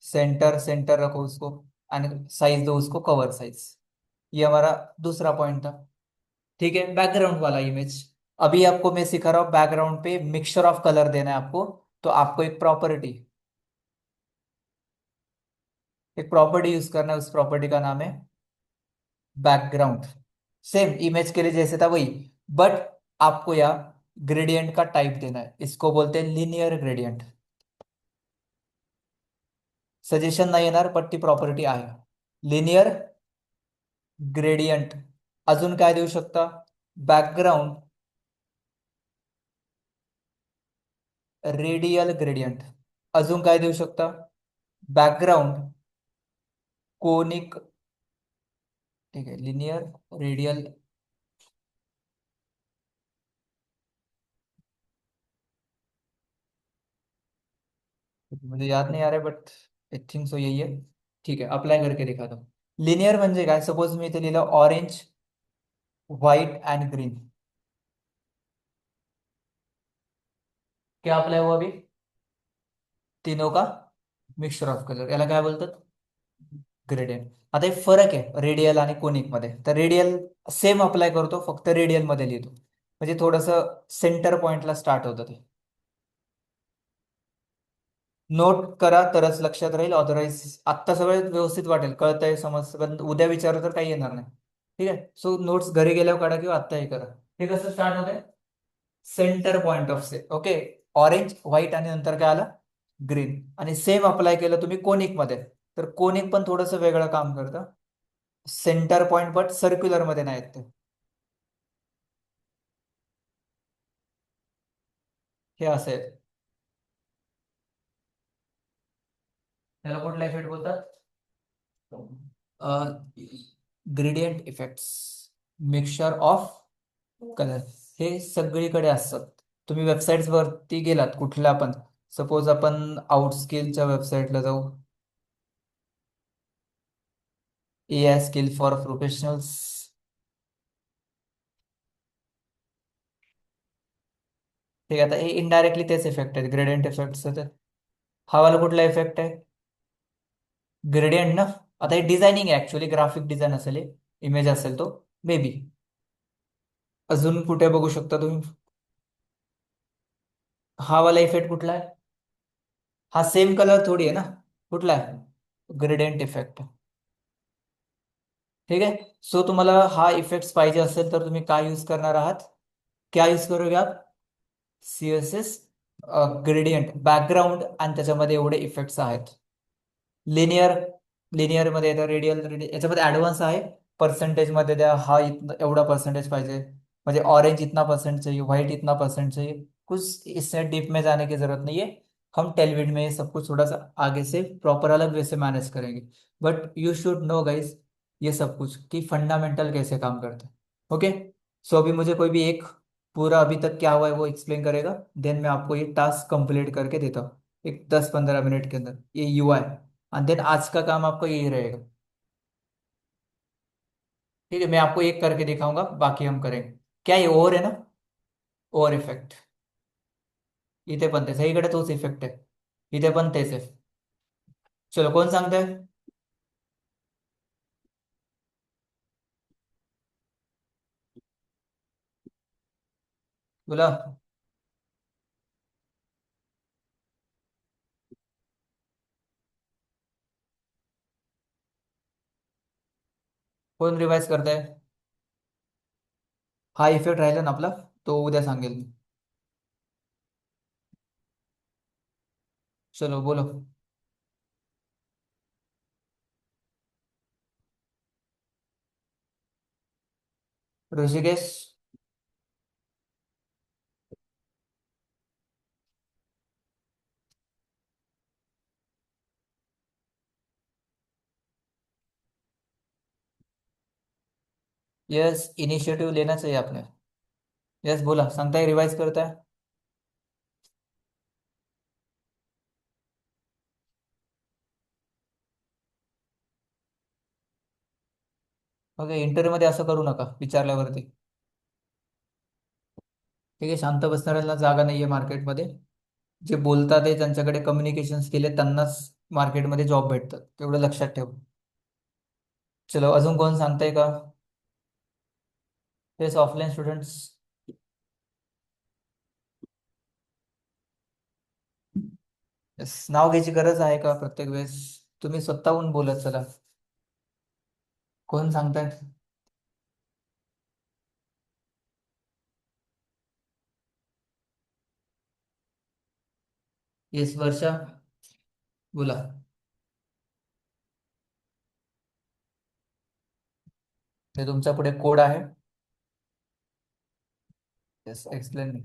सेंटर सेंटर रखो उसको, एंड साइज दो उसको कवर साइज। ये हमारा दूसरा पॉइंट था। ठीक है, बैकग्राउंड वाला इमेज। अभी आपको मैं सिखा रहा हूँ बैकग्राउंड पे मिक्सचर ऑफ कलर देना है आपको। तो आपको एक प्रॉपर्टी यूज करना है, उस प्रॉपर्टी का नाम है बैकग्राउंड। सेम इमेज के लिए जैसे था वही, बट आपको यहाँ ग्रेडियंट का टाइप देना है, इसको बोलते हैं लिनियर ग्रेडियंट। सजेशन नाही येणार पण ती प्रॉपर्टी आहे, लिनियर ग्रेडियंट। अजून काय देऊ शकता? Background radial gradient. अजून काय देऊ शकता? Background conic. ठीक है, लिनियर रेडियल। मुझे याद नहीं आ रहा है बट आई थिंक सो यही है। ठीक है, अप्लाई करके दिखा दो। लिनियर म्हणजे काय? सपोज मी इथे लिहिलं ऑरेंज व्हाइट एंड ग्रीन, क्या अप्लाई हुआ अभी? तीनों का मिक्सचर ऑफ कलर, याला काय बोलतात? ग्रेडियंट। आता एक फरक आहे रेडियल आणि कोनिक मध्ये, तर रेडियल सेम अप्लाय करतो, फक्त रेडियल मध्ये लिहितो, म्हणजे थोडस सेंटर पॉइंटला स्टार्ट होतं ते। नोट करा तरच लक्षात राहील, अदरवाईज आत्ता सगळं व्यवस्थित वाटेल, कळतंय समज, पण उद्या विचारलं तर काही येणार नाही। ठीक आहे, सो नोट्स घरी गेल्यावर काढा किंवा आत्ता हे करा। हे कसं स्टार्ट होतंय? सेंटर पॉइंट ऑफ से, ओके, ऑरेंज व्हाईट आणि नंतर काय आलं? ग्रीन। आणि सेम अप्लाय केलं तुम्ही कोनिक मध्ये, तर कोनिक पण थोडंसं वेगळं काम करतं। सेंटर पॉइंट बट सर्क्युलर मध्ये नाही येत ते। हे असं आहे। त्याला कुठला इफेक्ट बोलतात? Gradient effects, mixture of colour, हे सगळीकडे असतात। तुम्ही वेबसाईट्स वरती गेलात कुठल्या पण, सपोज आपण आउटस्किलच्या वेबसाईटला जाऊ, AI स्किल फॉर प्रोफेशनल्स। ठीक आहे, आता हे इनडायरेक्टली तेच इफेक्ट आहेत ग्रेडियंट इफेक्ट्स। हा वाला कुठला इफेक्ट आहे? ग्रेडियंट ना। आता हे डिझायनिंग आहे, ऍक्च्युली ग्राफिक डिझाईन असेल, इमेज असेल तो, मे बी। अजून कुठे बघू शकता तुम्ही? हा वाला इफेक्ट कुठला आहे? हा सेम कलर थोडी आहे ना, कुठला आहे? Gradient effect. ठीक आहे, सो तुम्हाला हा इफेक्ट पाहिजे असेल तर तुम्ही काय यूज करणार आहात? क्या यूज करोगे आप? CSS ग्रेडियंट बॅकग्राऊंड, आणि त्याच्यामध्ये एवढे इफेक्ट्स आहेत। लिनियर, लिनियर मध्ये येतं रेडियल, याच्यामध्ये ऍडव्हान्स आहे। पर्सेंटेज मध्ये द्या, हा एवढा पर्सेंटेज पाहिजे, म्हणजे ऑरेंज इतना परसेंट चाहिए, व्हाइट इतना परसेंट चाहिए। कुछ इससे डीप में जाने की जरूरत नहीं है, हम टेलविड में ये सब कुछ थोड़ा सा आगे से प्रॉपर अलग वे से मैनेज करेंगे। But you should know guys ये सब कुछ कि फंडामेंटल कैसे काम करते हैं। ओके, सो अभी मुझे कोई भी एक पूरा अभी तक क्या हुआ है वो एक्सप्लेन करेगा, देन मैं आपको ये टास्क कंप्लीट करके देता हूँ एक 10-15 मिनट के अंदर, ये UI। एंड देन आज का काम आपका यही रहेगा। ठीक है, मैं आपको एक करके दिखाऊंगा, बाकी हम करेंगे। क्या ये ओवर है ना? ओवर इफेक्ट, इथे पण तेच, इकडे तोच इफेक्ट आहे, इथे पण तेच आहे। चलो, कोण सांगताय? बोला। कोण रिवाइज करताय? हा इफेक्ट राहिला ना आपला, तो उद्या सांगेल मी। चलो बोलो। ऋषिकेश। यस, इनिशिएटिव लेना चाहिए आपने। यस बोला, सांगताय रिवाइज करताय. ओके, इंटरव्ह्यू मध्ये असं करू नका विचारल्यावरती. ठीक आहे, शांत बसणाऱ्यांना जागा नाहीये मार्केटमध्ये. जे बोलतात ते ज्यांच्याकडे कम्युनिकेशन स्किल आहे त्यांनाच मार्केटमध्ये जॉब भेटतात, तेवढं लक्षात ठेव. चलो, अजून कोण सांगताय का? तेच ऑफलाईन स्टुडंट्स. यस, नाव घ्यायची गरज आहे का प्रत्येक वेळेस? तुम्ही स्वतःहून बोलत चला. कोण सांगताय? येस वर्षा, बोला. ते तुमच्या पुढे कोड आहे. Yes, explain me.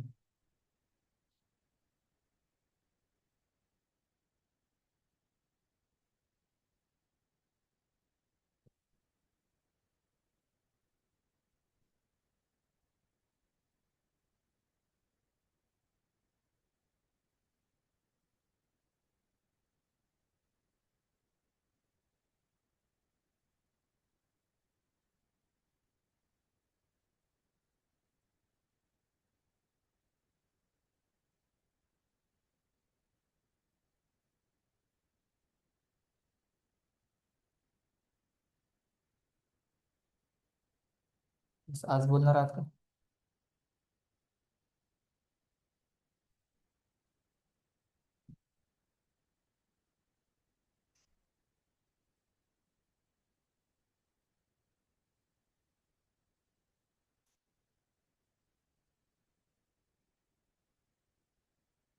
आज बोलणार आहात का?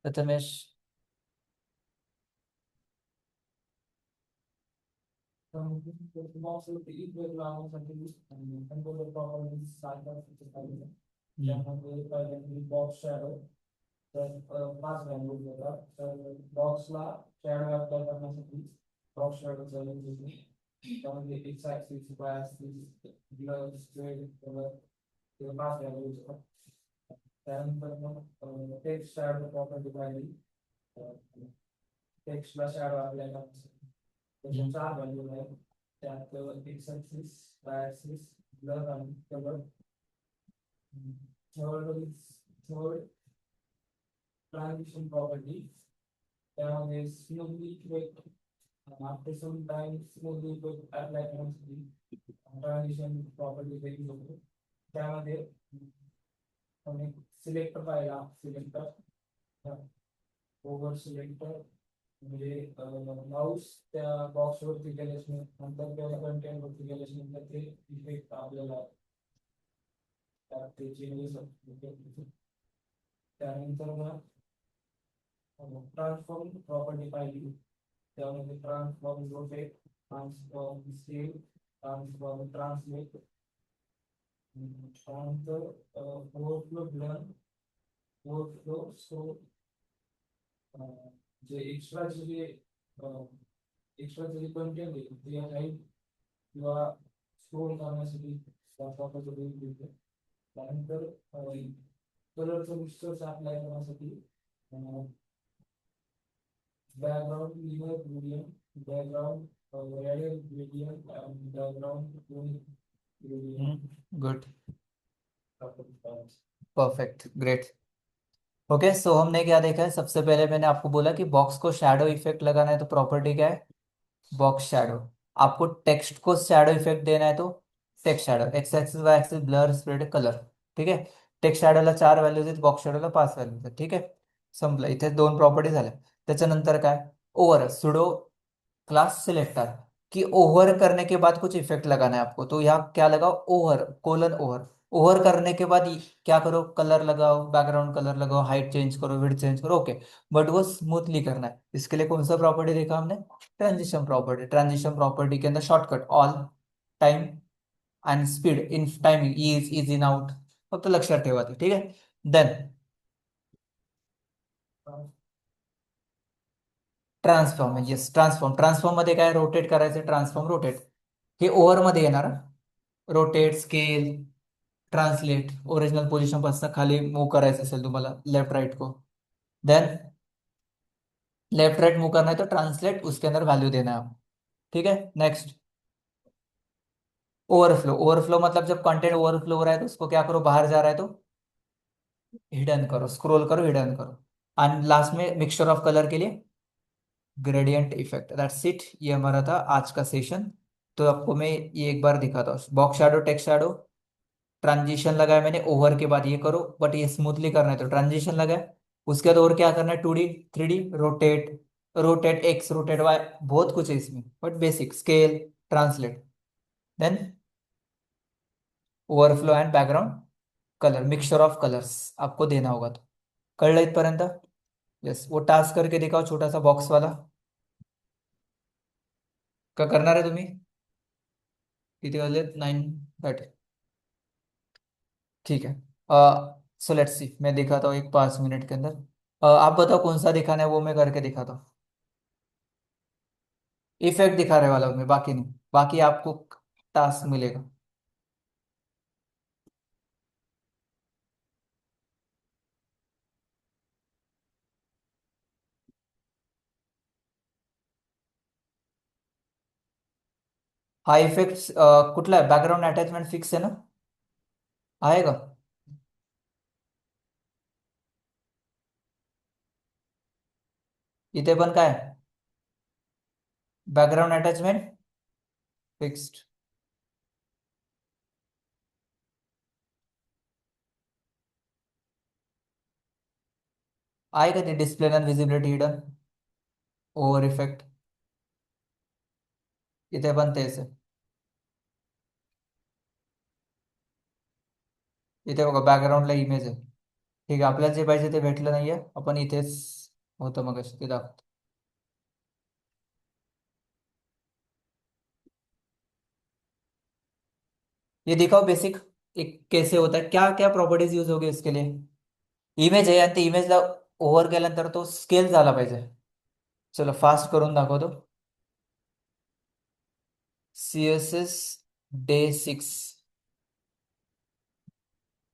प्रथमेश. त्यामध्ये बॉक्स शॅडो, तर पाच व्हॅल्यूज येतात. तर बॉक्सला शॅडो अप्लाय करण्यासाठी बॉक्स शॅडोचा यूज होतो. त्यामध्ये x axis, Y axis, blur, straight, colour, हे पाच व्हॅल्यूज येतात. त्यानंतर मग टेक्स्ट शॅडो प्रॉपर्टी पाहिली. टेक्स्टला शॅडो आपल्याला त्याच्या चार व्हॅल्यू आहेत. त्यात X axis, Y axis, blur आणि कलर. थर्ड ट्रान्झिशन प्रॉपर्टी, त्यामध्ये smoothly effect, after some time smoothly effect apply करण्यासाठी ट्रान्झिशन प्रॉपर्टी देखील होतो. त्यामध्ये सिलेक्टर पाहिला, सिलेक्टर, ओव्हर सिलेक्टर म्हणजे माऊस त्या बॉक्सवरती गेल्याच नंतर त्या कंटेंट वरती गेल्याच नंतर ते इफेक्ट आपल्याला त्यात ते चेंजेस होतात. त्यानंतर मग ट्रान्सफॉर्म प्रॉपर्टी पाहिली. त्यामध्ये transform rotate, transform scale, transform translate. त्यानंतर ओव्हरफ्लो ब्लर, ओव्हरफ्लो स्लो, जे एक्स्ट्राचे जे एक्स्ट्राचे जे कंटेंट आहे ते हाईट किंवा स्क्रोल करण्यासाठी प्रॉपर्टी देते. त्यानंतर कलरचं मिक्सचर्स अप्लाय करण्यासाठी background linear gradient, background radial gradient, and background conic gradient. Good. Perfect, great. Okay, so हमने क्या देखा है? सबसे पहले मैंने आपको बोला कि बॉक्स को शैडो इफेक्ट लगाना है तो प्रॉपर्टी क्या है? Box shadow. आपको टेक्स्ट को शैडो इफेक्ट देना है तो text shadow, x axis Y axis blur spread colour. ठीक आहे. टेक्स्ट शॅडोला चार व्हॅल्यूज आहेत, बॉक्स शॅडोला पाच व्हॅल्यूज आहेत. ठीक आहे, संपलं. इथे दोन प्रॉपर्टी झाल्या. त्याच्यानंतर काय? ओव्हर सुडो क्लास सिलेक्टर, कि ओव्हर करने के बाद कुछ इफेक्ट लगाना है आपको, तो यहाँ क्या लगा? Over colon over. ओवर करने के बाद क्या करो, कलर लगाओ, बैकग्राउंड कलर लगाओ, हाइट चेंज करो, विड्थ चेंज करो, ओके। बट वो स्मूथली करना है, इसके लिए कौन सा प्रॉपर्टी देखा हमने? Transition property. ट्रांजिशन प्रॉपर्टी के अंदर shortcut all, time and speed in timing, ease in out, फक्त लक्षात ठेवा ते, ठीक आहे. Then transform, yes transform. Transform मध्ये काय रोटेट करायचं, ट्रान्सफॉर्म रोटेट, हे ओव्हर मध्ये येणार. Rotate, scale, translate, original position पासून खाली मूव करायचं असेल तुम्हाला लेफ्ट राइट को, देन लेफ्ट राइट मूव करना है तो ट्रांसलेट, उसके अंदर वैल्यू देना है आपको. ठीक है. Next, overflow. ओवरफ्लो मतलब जब कंटेंट ओवरफ्लो हो रहा है तो उसको क्या करो, बाहर जा रहा है तो हिडन करो, स्क्रॉल करो, हिडन करो. एंड लास्ट में मिक्सचर ऑफ कलर के लिए ग्रेडियंट इफेक्ट. दैट्स इट, ये हमारा था आज का सेशन. तो आपको मैं ये एक बार दिखाता हूँ. Box shadow, text shadow, transition लगाया मैंने, ओवर के बाद ये करो, बट ये स्मूथली करना है तो ट्रांजिशन लगाया. उसके बाद और क्या करना है, 2D, 3D, rotate, rotate X, rotate Y, बहुत कुछ है इसमें, but basic, scale, translate, then overflow and background colour, mixture of colours आपको देना होगा. तो कळलं इथपर्यंत? यस. वो टास्क करके दिखाओ, छोटा सा बॉक्स वाला. का करणार आहे तुम्ही? किती वाजले? 9:30. ठीक है. सो लेट्स सी, मैं दिखाता हूँ एक 5 मिनट के अंदर. आप बताओ कौन सा दिखाना है, वो मैं करके दिखाता हूँ. इफेक्ट दिखाने वाला हूँ मैं, बाकी नहीं. बाकी आपको टास्क मिलेगा. हा इफेक्ट कुठला आहे? बॅकग्राऊंड अटॅचमेंट फिक्स आहे ना? आहे का? इथे पण काय, बॅकग्राऊंड अटॅचमेंट फिक्स्ड. आहे का ते display and visibility hidden, over effect? इथे पण तेच आहे. इथे बघा बॅकग्राऊंडला इमेज आहे. ठीक आहे, आपल्याला जे पाहिजे ते भेटलं नाहीये, आपण इथेच होतं मग ते दाखवतो. ये दिखाओ बेसिक, एक कैसे होता है, क्या क्या प्रॉपर्टीज यूज होगी इसके लिए. इमेज आहे आणि ते इमेजला ओव्हर केल्यानंतर तो स्केल झाला पाहिजे. चलो फास्ट करून दाखवतो. CSS Day 6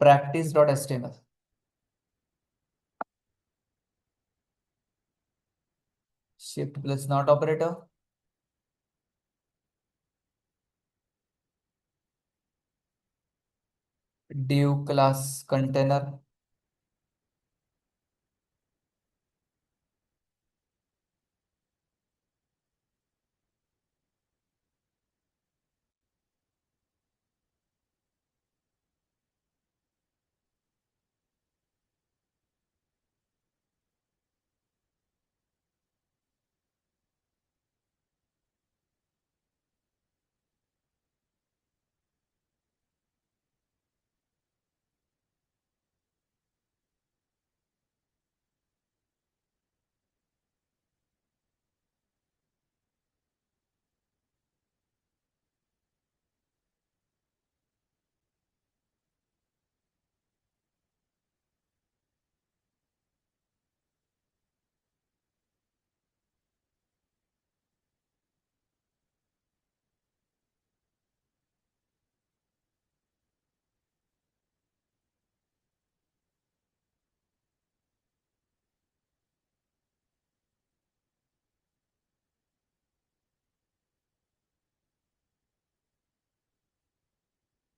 practice.html. Shift plus not operator. Div class container.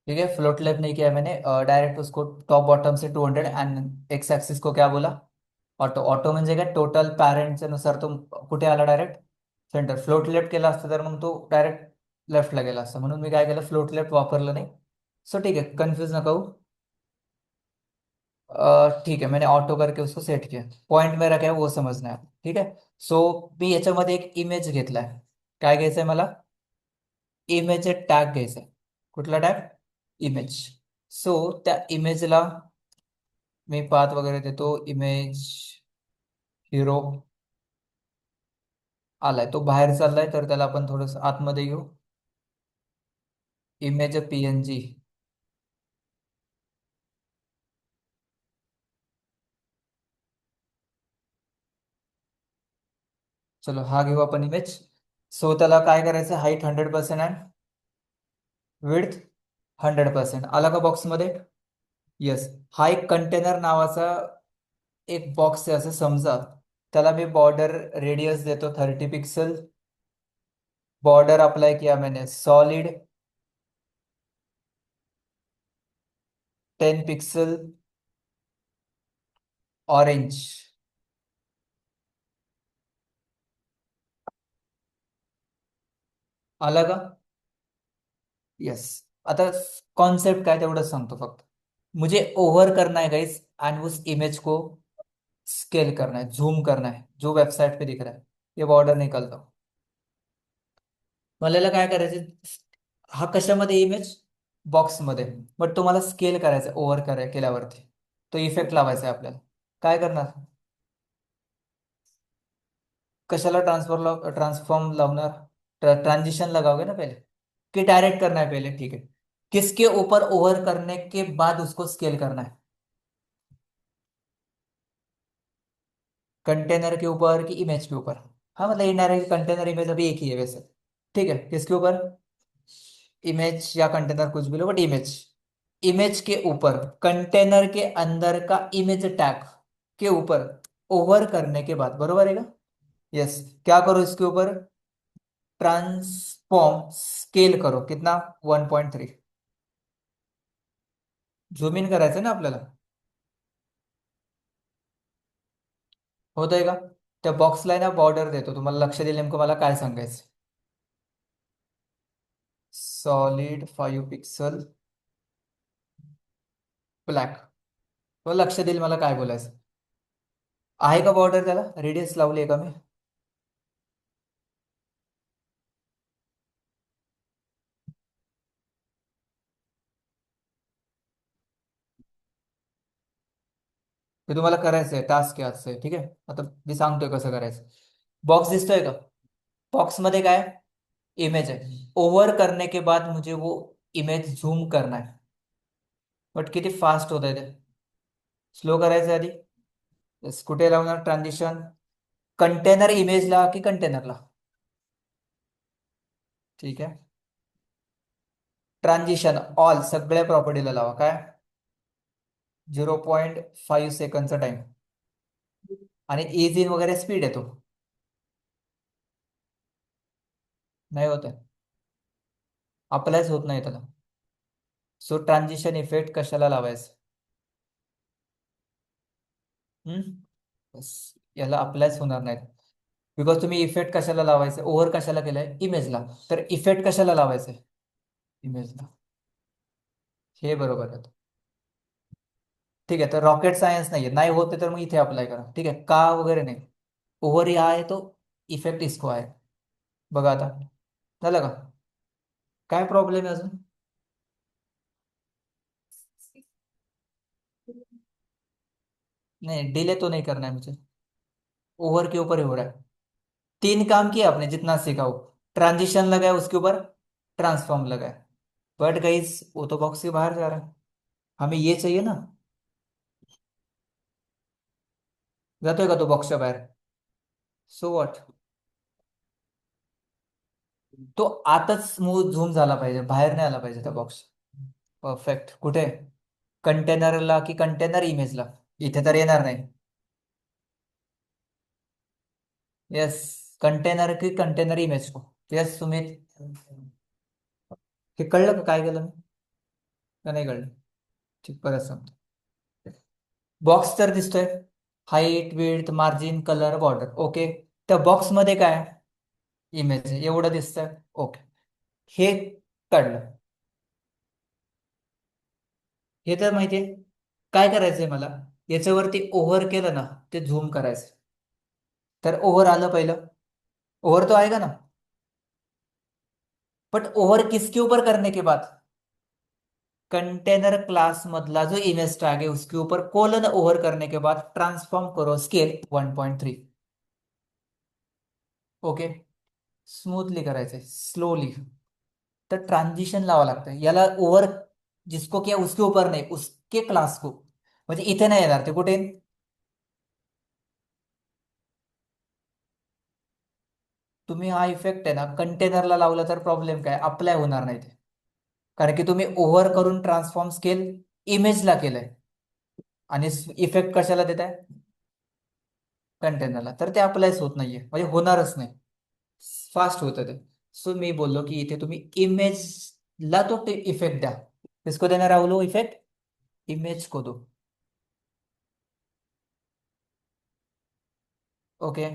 ठीक है, फ्लोट लेफ्ट नहीं किया मैंने, डायरेक्ट उसको टॉप बॉटम से 200 एंड एक्स एक्सिस को क्या बोला, ऑटो. ऑटो म्हणजे काय, टोटल पॅरेंटच्या नुसार तो कुठे आला, डायरेक्ट सेंटर. फ्लोट लेफ्ट केला असता तर मग तो डायरेक्ट लेफ्टला गेला असता, म्हणून मी काय केलं, फ्लोट लेफ्ट वापरलं नाही. सो ठीक है, कन्फ्यूज नका होऊ. ठीक है, मैंने ऑटो करके उसको सेट किया. पॉइंट मेरा क्या है वो समझना है. ठीक है. सो मी याच्यामध्ये एक इमेज घेतलाय. काय घ्यायचंय मला? इमेज टॅग घ्यायचा. कुठला टॅग? इमेज. सो त्या इमेजला मी पाथ वगैरे देतो, इमेज हिरो आलाय, तो बाहेर चाललाय, तर त्याला आपण थोडस आतमध्ये घेऊ. Image PNG. चलो हा घेऊ आपण इमेज. सो त्याला काय करायचं, हाईट 100% अँड विड्थ 100%. आला का बॉक्समध्ये? येस. हा एक कंटेनर नावाचा एक बॉक्स आहे असं समजा. त्याला मी बॉर्डर रेडियस देतो 30 पिक्सल. बॉर्डर अप्लाई किया मैंने सॉलिड 10 पिक्सल ऑरेंज. आला का? येस. आता कॉन्सेप्ट काय तेवढं सांगतो फक्त. मुझे ओव्हर करना है गाइस एंड उस इमेज को स्केल करना है, झूम करना है, जो वेबसाइट पे दिख रहा है. ये बॉर्डर निकालता हूं. मला काय करायचं, हा कशामध्ये इमेज? बॉक्समध्ये. बट तुम्हाला स्केल करायचं ओव्हर केल्यावरती. तो इफेक्ट लावायचा आहे आपल्याला. काय करणार? कशाला ट्रांसफॉर्म लावणार? ट्रांजिशन लगाओगे ना पहले, कि डायरेक्ट करना है पहले? ठीक है. किसके ऊपर ओवर करने के बाद उसको स्केल करना है? कंटेनर के ऊपर कि इमेज के ऊपर? हाँ मतलब इनडायरेक्ट कंटेनर इमेज अभी एक ही है वैसे. ठीक है, किसके ऊपर? इमेज या कंटेनर कुछ भी लो, बट इमेज. इमेज के ऊपर, कंटेनर के अंदर का इमेज टैग के ऊपर ओवर करने के बाद, बरोबर है का? यस. क्या करो इसके ऊपर? ट्रांसफॉर्म स्केल करो. कितना? 1.3. झूम इन करायचं ना आपल्याला. होतंय का? त्या बॉक्सला आहे ना बॉर्डर देतो, तुम्हाला लक्ष दिलं नेमकं मला काय सांगायचं. Solid 5 pixel black. तो लक्ष देईल मला काय बोलायचं. आहे का बॉर्डर? त्याला रेडियस लावली आहे का मी? ते तुम्हाला करायचं आहे, टास्क आहे आजचं आहे, ठीक आहे. आता मी सांगतोय कसं करायचं. बॉक्स दिसतोय का? बॉक्स मध्ये काय? इमेज आहे. ओव्हर करने के बाद मुझे वो इमेज झूम करना है. बट किती फास्ट होत आहे ते. स्लो करायचं आधी. Yes, कुठे लावणार ट्रान्झिशन? कंटेनर इमेजला की कंटेनरला? ठीक आहे. ट्रान्झिशन ऑल सगळ्या प्रॉपर्टीला लावा. काय? 0.5 सेकंडचा टाइम. आणि इज इन वगैरे स्पीड येतो. नाही होत आहे. अप्लायच होत नाही त्याला. सो ट्रान्झिशन इफेक्ट कशाला लावायचं? हम्म. बस. याला अप्लायच होणार नाहीत. बिकॉज तुम्ही इफेक्ट कशाला लावायचं, ओव्हर कशाला केलंय? इमेजला. तर इफेक्ट कशाला लावायचंय? इमेजला. हे बरोबर आहे. ठीक आहे, तर रॉकेट सायन्स नाहीये. नाही होते तर मग इथे अप्लाय करा. ठीक आहे, का वगैरे नाही. ओव्हर या आहे तो, इफेक्ट इसको आहे. बघा आता. झालं का? काय प्रॉब्लेम आहे अजून? नहीं, डिले तो नहीं करना है मुझे. ओवर के ऊपर ही हो रहा है. 3 काम किया आपने जितना सीखा हो. ट्रांजिशन लगाया उसके ऊपर, ट्रांसफॉर्म लगाया. बट गाइस वो तो बॉक्स के बाहर जा रहा है. हमें ये चाहिए ना. जातोय का तो बॉक्सच्या बाहेर? So what? तो आताच स्मूथ झूम झाला पाहिजे, बाहेर नाही आला पाहिजे त्या बॉक्स. परफेक्ट. कुठे? कंटेनरला की कंटेनर इमेजला? इथे तर येणार नाही. येस. कंटेनर की कंटेनर इमेज को. येस सुमित. हे कळलं का काय केलं मी? का नाही कळलं? ठीक, परत सांगतो. बॉक्स तर दिसतोय. Height, width, margin, colour, border. Okay. त्या बॉक्स मध्ये काय? इमेज एवढं दिसतंय. ओके. हे कळलं. हे तर माहितीये. काय करायचंय मला? याच्यावरती ओव्हर केलं ना, ते झूम करायचं. तर ओव्हर आलं पहिलं. ओव्हर तो आएगा ना. बट ओव्हर किसके ऊपर करने के बाद? कंटेनर क्लास मधला जो इमेज टैग है उसके ऊपर कोलन ओवर करने के बाद ट्रांसफॉर्म करो स्केल 1.3। ओके, स्मूथली करायचंय, स्लोली, तर ट्रान्झिशन लावा लागतं याला ओव्हर, जिसको क्या उसके ऊपर नाही, उसके क्लास को, म्हणजे इथे नाही येणार ते कुठे येईल? तुम्ही हा इफेक्ट आहे ना कंटेनरला लावला तर प्रॉब्लेम काय, अप्लाय होणार नाही ते, कारण की तुम्ही ओव्हर करून ट्रान्सफॉर्म स्केल इमेजला केलंय आणि इफेक्ट कशाला देत आहे, कंटेनरला, तर ते अप्लायच होत नाहीये, म्हणजे होणारच नाही, फास्ट होतं ते. सो मी बोललो की इथे तुम्ही इमेजला तो इफेक्ट द्या. किसको देना राहुल वो इफेक्ट? इमेज को दो. ओके,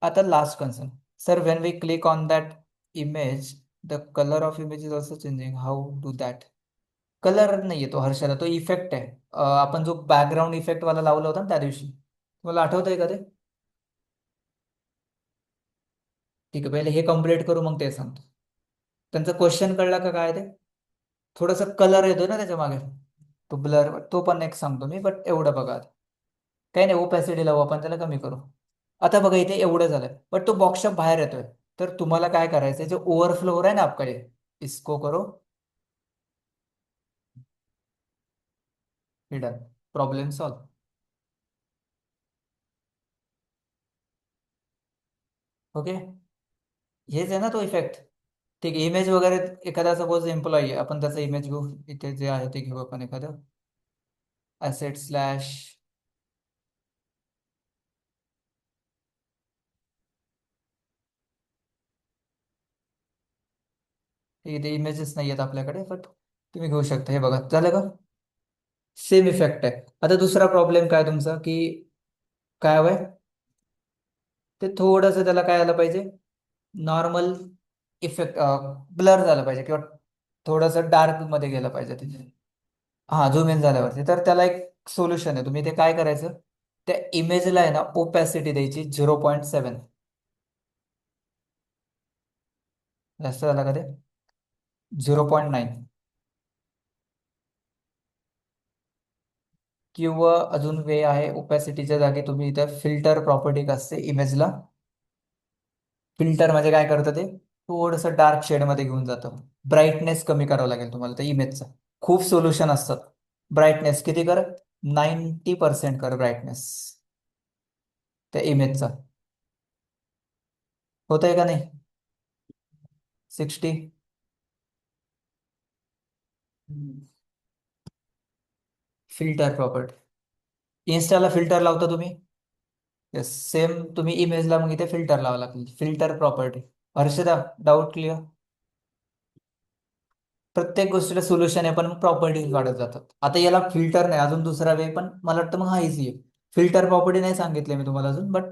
आता last concern. Sir, when we click on that image, the color of image is also changing. How do that? Colour नाहीये तो हर्षाला, तो इफेक्ट आहे. आपण जो बॅकग्राऊंड इफेक्ट वाला लावला होता ना त्या दिवशी, तुम्हाला आठवतंय का ते? ठीक आहे, पहिले हे कम्प्लीट करू मग ते सांगतो. त्यांचा क्वेश्चन कळला का काय ते? थोडासा कलर येतो ना त्याच्या मागे, तो ब्लर, तो पण एक सांगतो मी, बट एवढं बघा आता. काही नाही, ओपॅसिटी लावू आपण, त्याला कमी करू. आता बघा इथे एवढं झालं, बट तो बॉक्सच्या बाहेर येतोय. तर तुम्हाला काय करायचंय, जो ओव्हरफ्लो हो रहा है ना आपका ये, इसको करो हिडन, प्रॉब्लेम सॉल्व. ओके, हेच आहे ना तो इफेक्ट. ठीक आहे, इमेज वगैरे, एखादा सपोज एम्प्लॉई आहे, आपण त्याचा इमेज घेऊ, इथे जे आहे ते घेऊ आपण एखादं ॲसेट स्लॅश. इथे इमेजेस नाही आहेत आपल्याकडे, बट तुम्ही घेऊ शकता. हे बघा, झालं का? सेम इफेक्ट आहे. आता दुसरा प्रॉब्लेम काय तुमचा, की काय हवंय, ते थोडंसं त्याला काय आलं पाहिजे, नॉर्मल इफेक्ट, ब्लर झालं पाहिजे, किंवा थोडंसं डार्क मध्ये गेलं पाहिजे तिथे. हा, झूम इन झाल्यावरती, तर त्याला एक सोल्युशन आहे. तुम्ही ते काय करायचं, त्या इमेजला आहे ना ओपॅसिटी द्यायची 0.7. जास्त झाला का ते? 0.9. किंवा अजून वे आहे, ओपॅसिटीच्या जागी तुम्ही इथं फिल्टर प्रॉपर्टी असते इमेजला. फिल्टर म्हणजे काय करतं ते, थोडंसं डार्क शेडमध्ये घेऊन जातं. ब्राईटनेस कमी करावं लागेल तुम्हाला त्या इमेजचा. खूप सोल्युशन असतात. ब्राईटनेस किती कर, 90% कर ब्राईटनेस त्या इमेजचा. होतंय का नाही? 60. फिल्टर प्रॉपर्टी, इन्स्टाला फिल्टर लावता तुम्ही, येस सेम तुम्ही इमेजला मग इथे फिल्टर लावा लागेल, filter property. Harshada, doubt clear? प्रत्येक गोष्टीला सोल्युशन आहे, पण प्रॉपर्टीज वाढत जातात. आता याला फिल्टर नाही, अजून दुसरा वे, पण मला वाटतं मग हा इझी आहे. फिल्टर प्रॉपर्टी नाही सांगितले मी तुम्हाला अजून, बट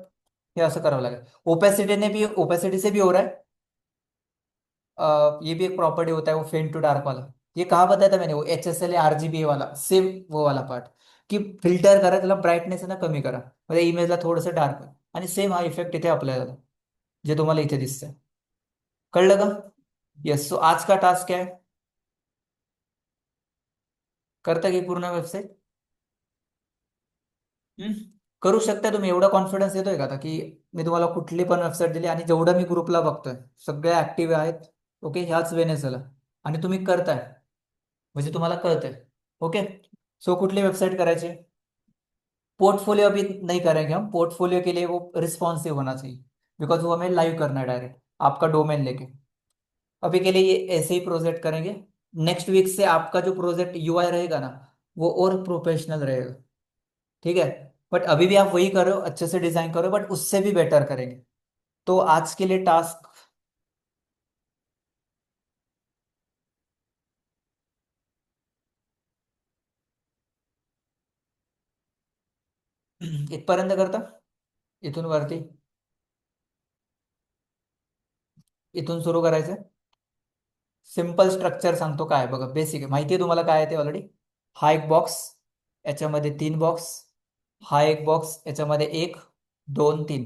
हे असं करावं लागेल. ओपेसिटी भी, ओपेसिटी से भी हो रहा है. ये भी एक प्रॉपर्टी होता है वो फेंट टू डार्क वाला. ये कहाँ बताया था मैंने, वो HSL RGB वाला, सेम वो वाला पार्ट, की फिल्टर करा, त्याला ब्राईटनेस आहे ना कमी करा, म्हणजे इमेजला थोडंसं डार्क, आणि सेम हा इफेक्ट इथे अप्लाय झाला, जे तुम्हाला इथे दिसतंय. कळलं का? येस. सो आज का टास्क क्या है, करता की पूर्ण वेबसाईट. हम्म, करू शकता तुम्ही. एवढा कॉन्फिडन्स येतोय का आता, की मी तुम्हाला कुठली पण वेबसाईट दिली, आणि जेवढं मी ग्रुपला बघतोय सगळे ऍक्टिव्ह आहेत. ओके, ह्याच वेने चला, आणि तुम्ही करताय, म्हणजे तुम्हाला कळतंय. ओके, सो कुठली वेबसाईट करायची? पोर्टफोलियो अभी नहीं करेंगे हम, पोर्टफोलियो के लिए वो रिस्पॉन्सिव होना चाहिए, बिकॉज वो हमें लाइव करना है डायरेक्ट, आपका डोमेन लेके. अभी के लिए ये ऐसे ही प्रोजेक्ट करेंगे. नेक्स्ट वीक से आपका जो प्रोजेक्ट UI रहेगा ना, वो और प्रोफेशनल रहेगा. ठीक है, बट अभी भी आप वही करो, अच्छे से डिजाइन करो, बट उससे भी बेटर करेंगे. तो आज के लिए टास्क इथपर्यंत करता, इथून वरती, इथून सुरू करायचं. सिंपल स्ट्रक्चर सांगतो काय बघा, बेसिक आहे, माहिती आहे तुम्हाला काय आहे ते ऑलरेडी. हा एक बॉक्स, याच्यामध्ये 3 बॉक्स, हा एक बॉक्स, याच्यामध्ये 1, 2, 3.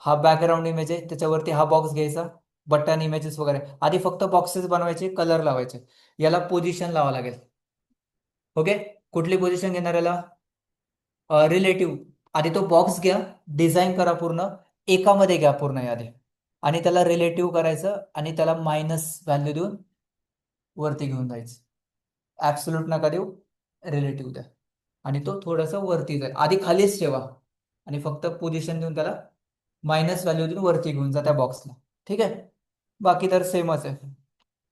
हा बॅकग्राऊंड इमेज आहे, त्याच्यावरती हा बॉक्स घ्यायचा, बटन इमेजेस वगैरे. आधी फक्त बॉक्सेस बनवायचे, कलर लावायचे, याला पोझिशन लावा लागेल. ओके. कुठली पोझिशन घेणार याला? रिलेटिव्ह. आधी तो बॉक्स घ्या, डिझाईन करा पूर्ण, एकामध्ये घ्या पूर्ण यादी, आणि त्याला रिलेटिव्ह करायचं आणि त्याला मायनस व्हॅल्यू देऊन वरती घेऊन जायचं. ऍब्सोल्यूट नका देऊ, रिलेटिव्ह द्या. आणि तो थोडासा वरती जाईल, आधी खालीच ठेवा आणि फक्त पोझिशन देऊन त्याला मायनस व्हॅल्यू देऊन वरती घेऊन जा त्या बॉक्सला. ठीक आहे. बाकी तर सेमच आहे,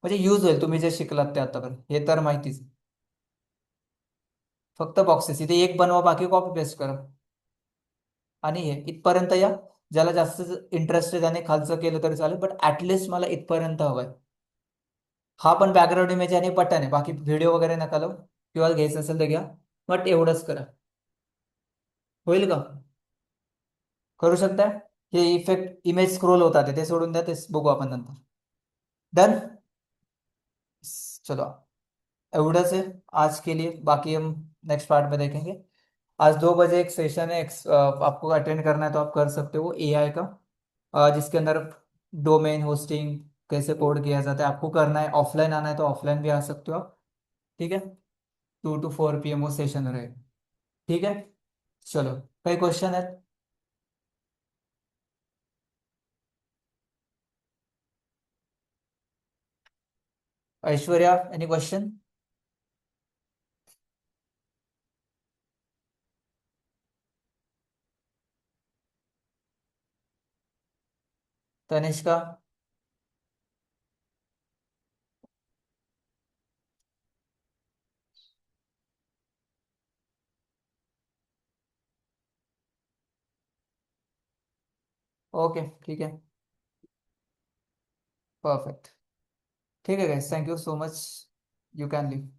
म्हणजे यूज होईल तुम्ही जे शिकलात ते आतापर्यंत, हे तर माहितीच आहे. फक्त बॉक्सेस इथे एक बनवा, बाकी कॉपी पेस्ट करा. आणि हे इथपर्यंत या. ज्याला जास्त इंटरेस्ट आहे त्याने खालचं केलं तरी चालेल, बट ऍटलिस्ट मला इथपर्यंत हवंय. हा पण बॅकग्राऊंड इमेज आणि बटन आहे, बाकी व्हिडिओ वगैरे नका लावू, किंवा घ्यायचं असेल तर घ्या, बट एवढंच करा. होईल का? करू शकता. हे इफेक्ट इमेज स्क्रोल होतात ते सोडून द्या, ते बघू आपण नंतर. डन. चलो, एवढंच है आज के लिए, बाकी हम नेक्स्ट पार्ट में देखेंगे. आज 2 बजे एक सेशन है, आपको अटेंड करना है तो आप कर सकते हो, एआई का, जिसके अंदर डोमेन होस्टिंग कैसे कोड किया जाता है आपको करना है. ऑफलाइन आना है तो ऑफलाइन भी आ सकते हो आप. ठीक है. 2 to 4 PM वो सेशन रहेगा. ठीक है. चलो, कोई क्वेश्चन है? Aishwarya, any question? Tanishka? Okay, ठीक है. परफेक्ट. ठीक है guys, thank you so much. You can leave.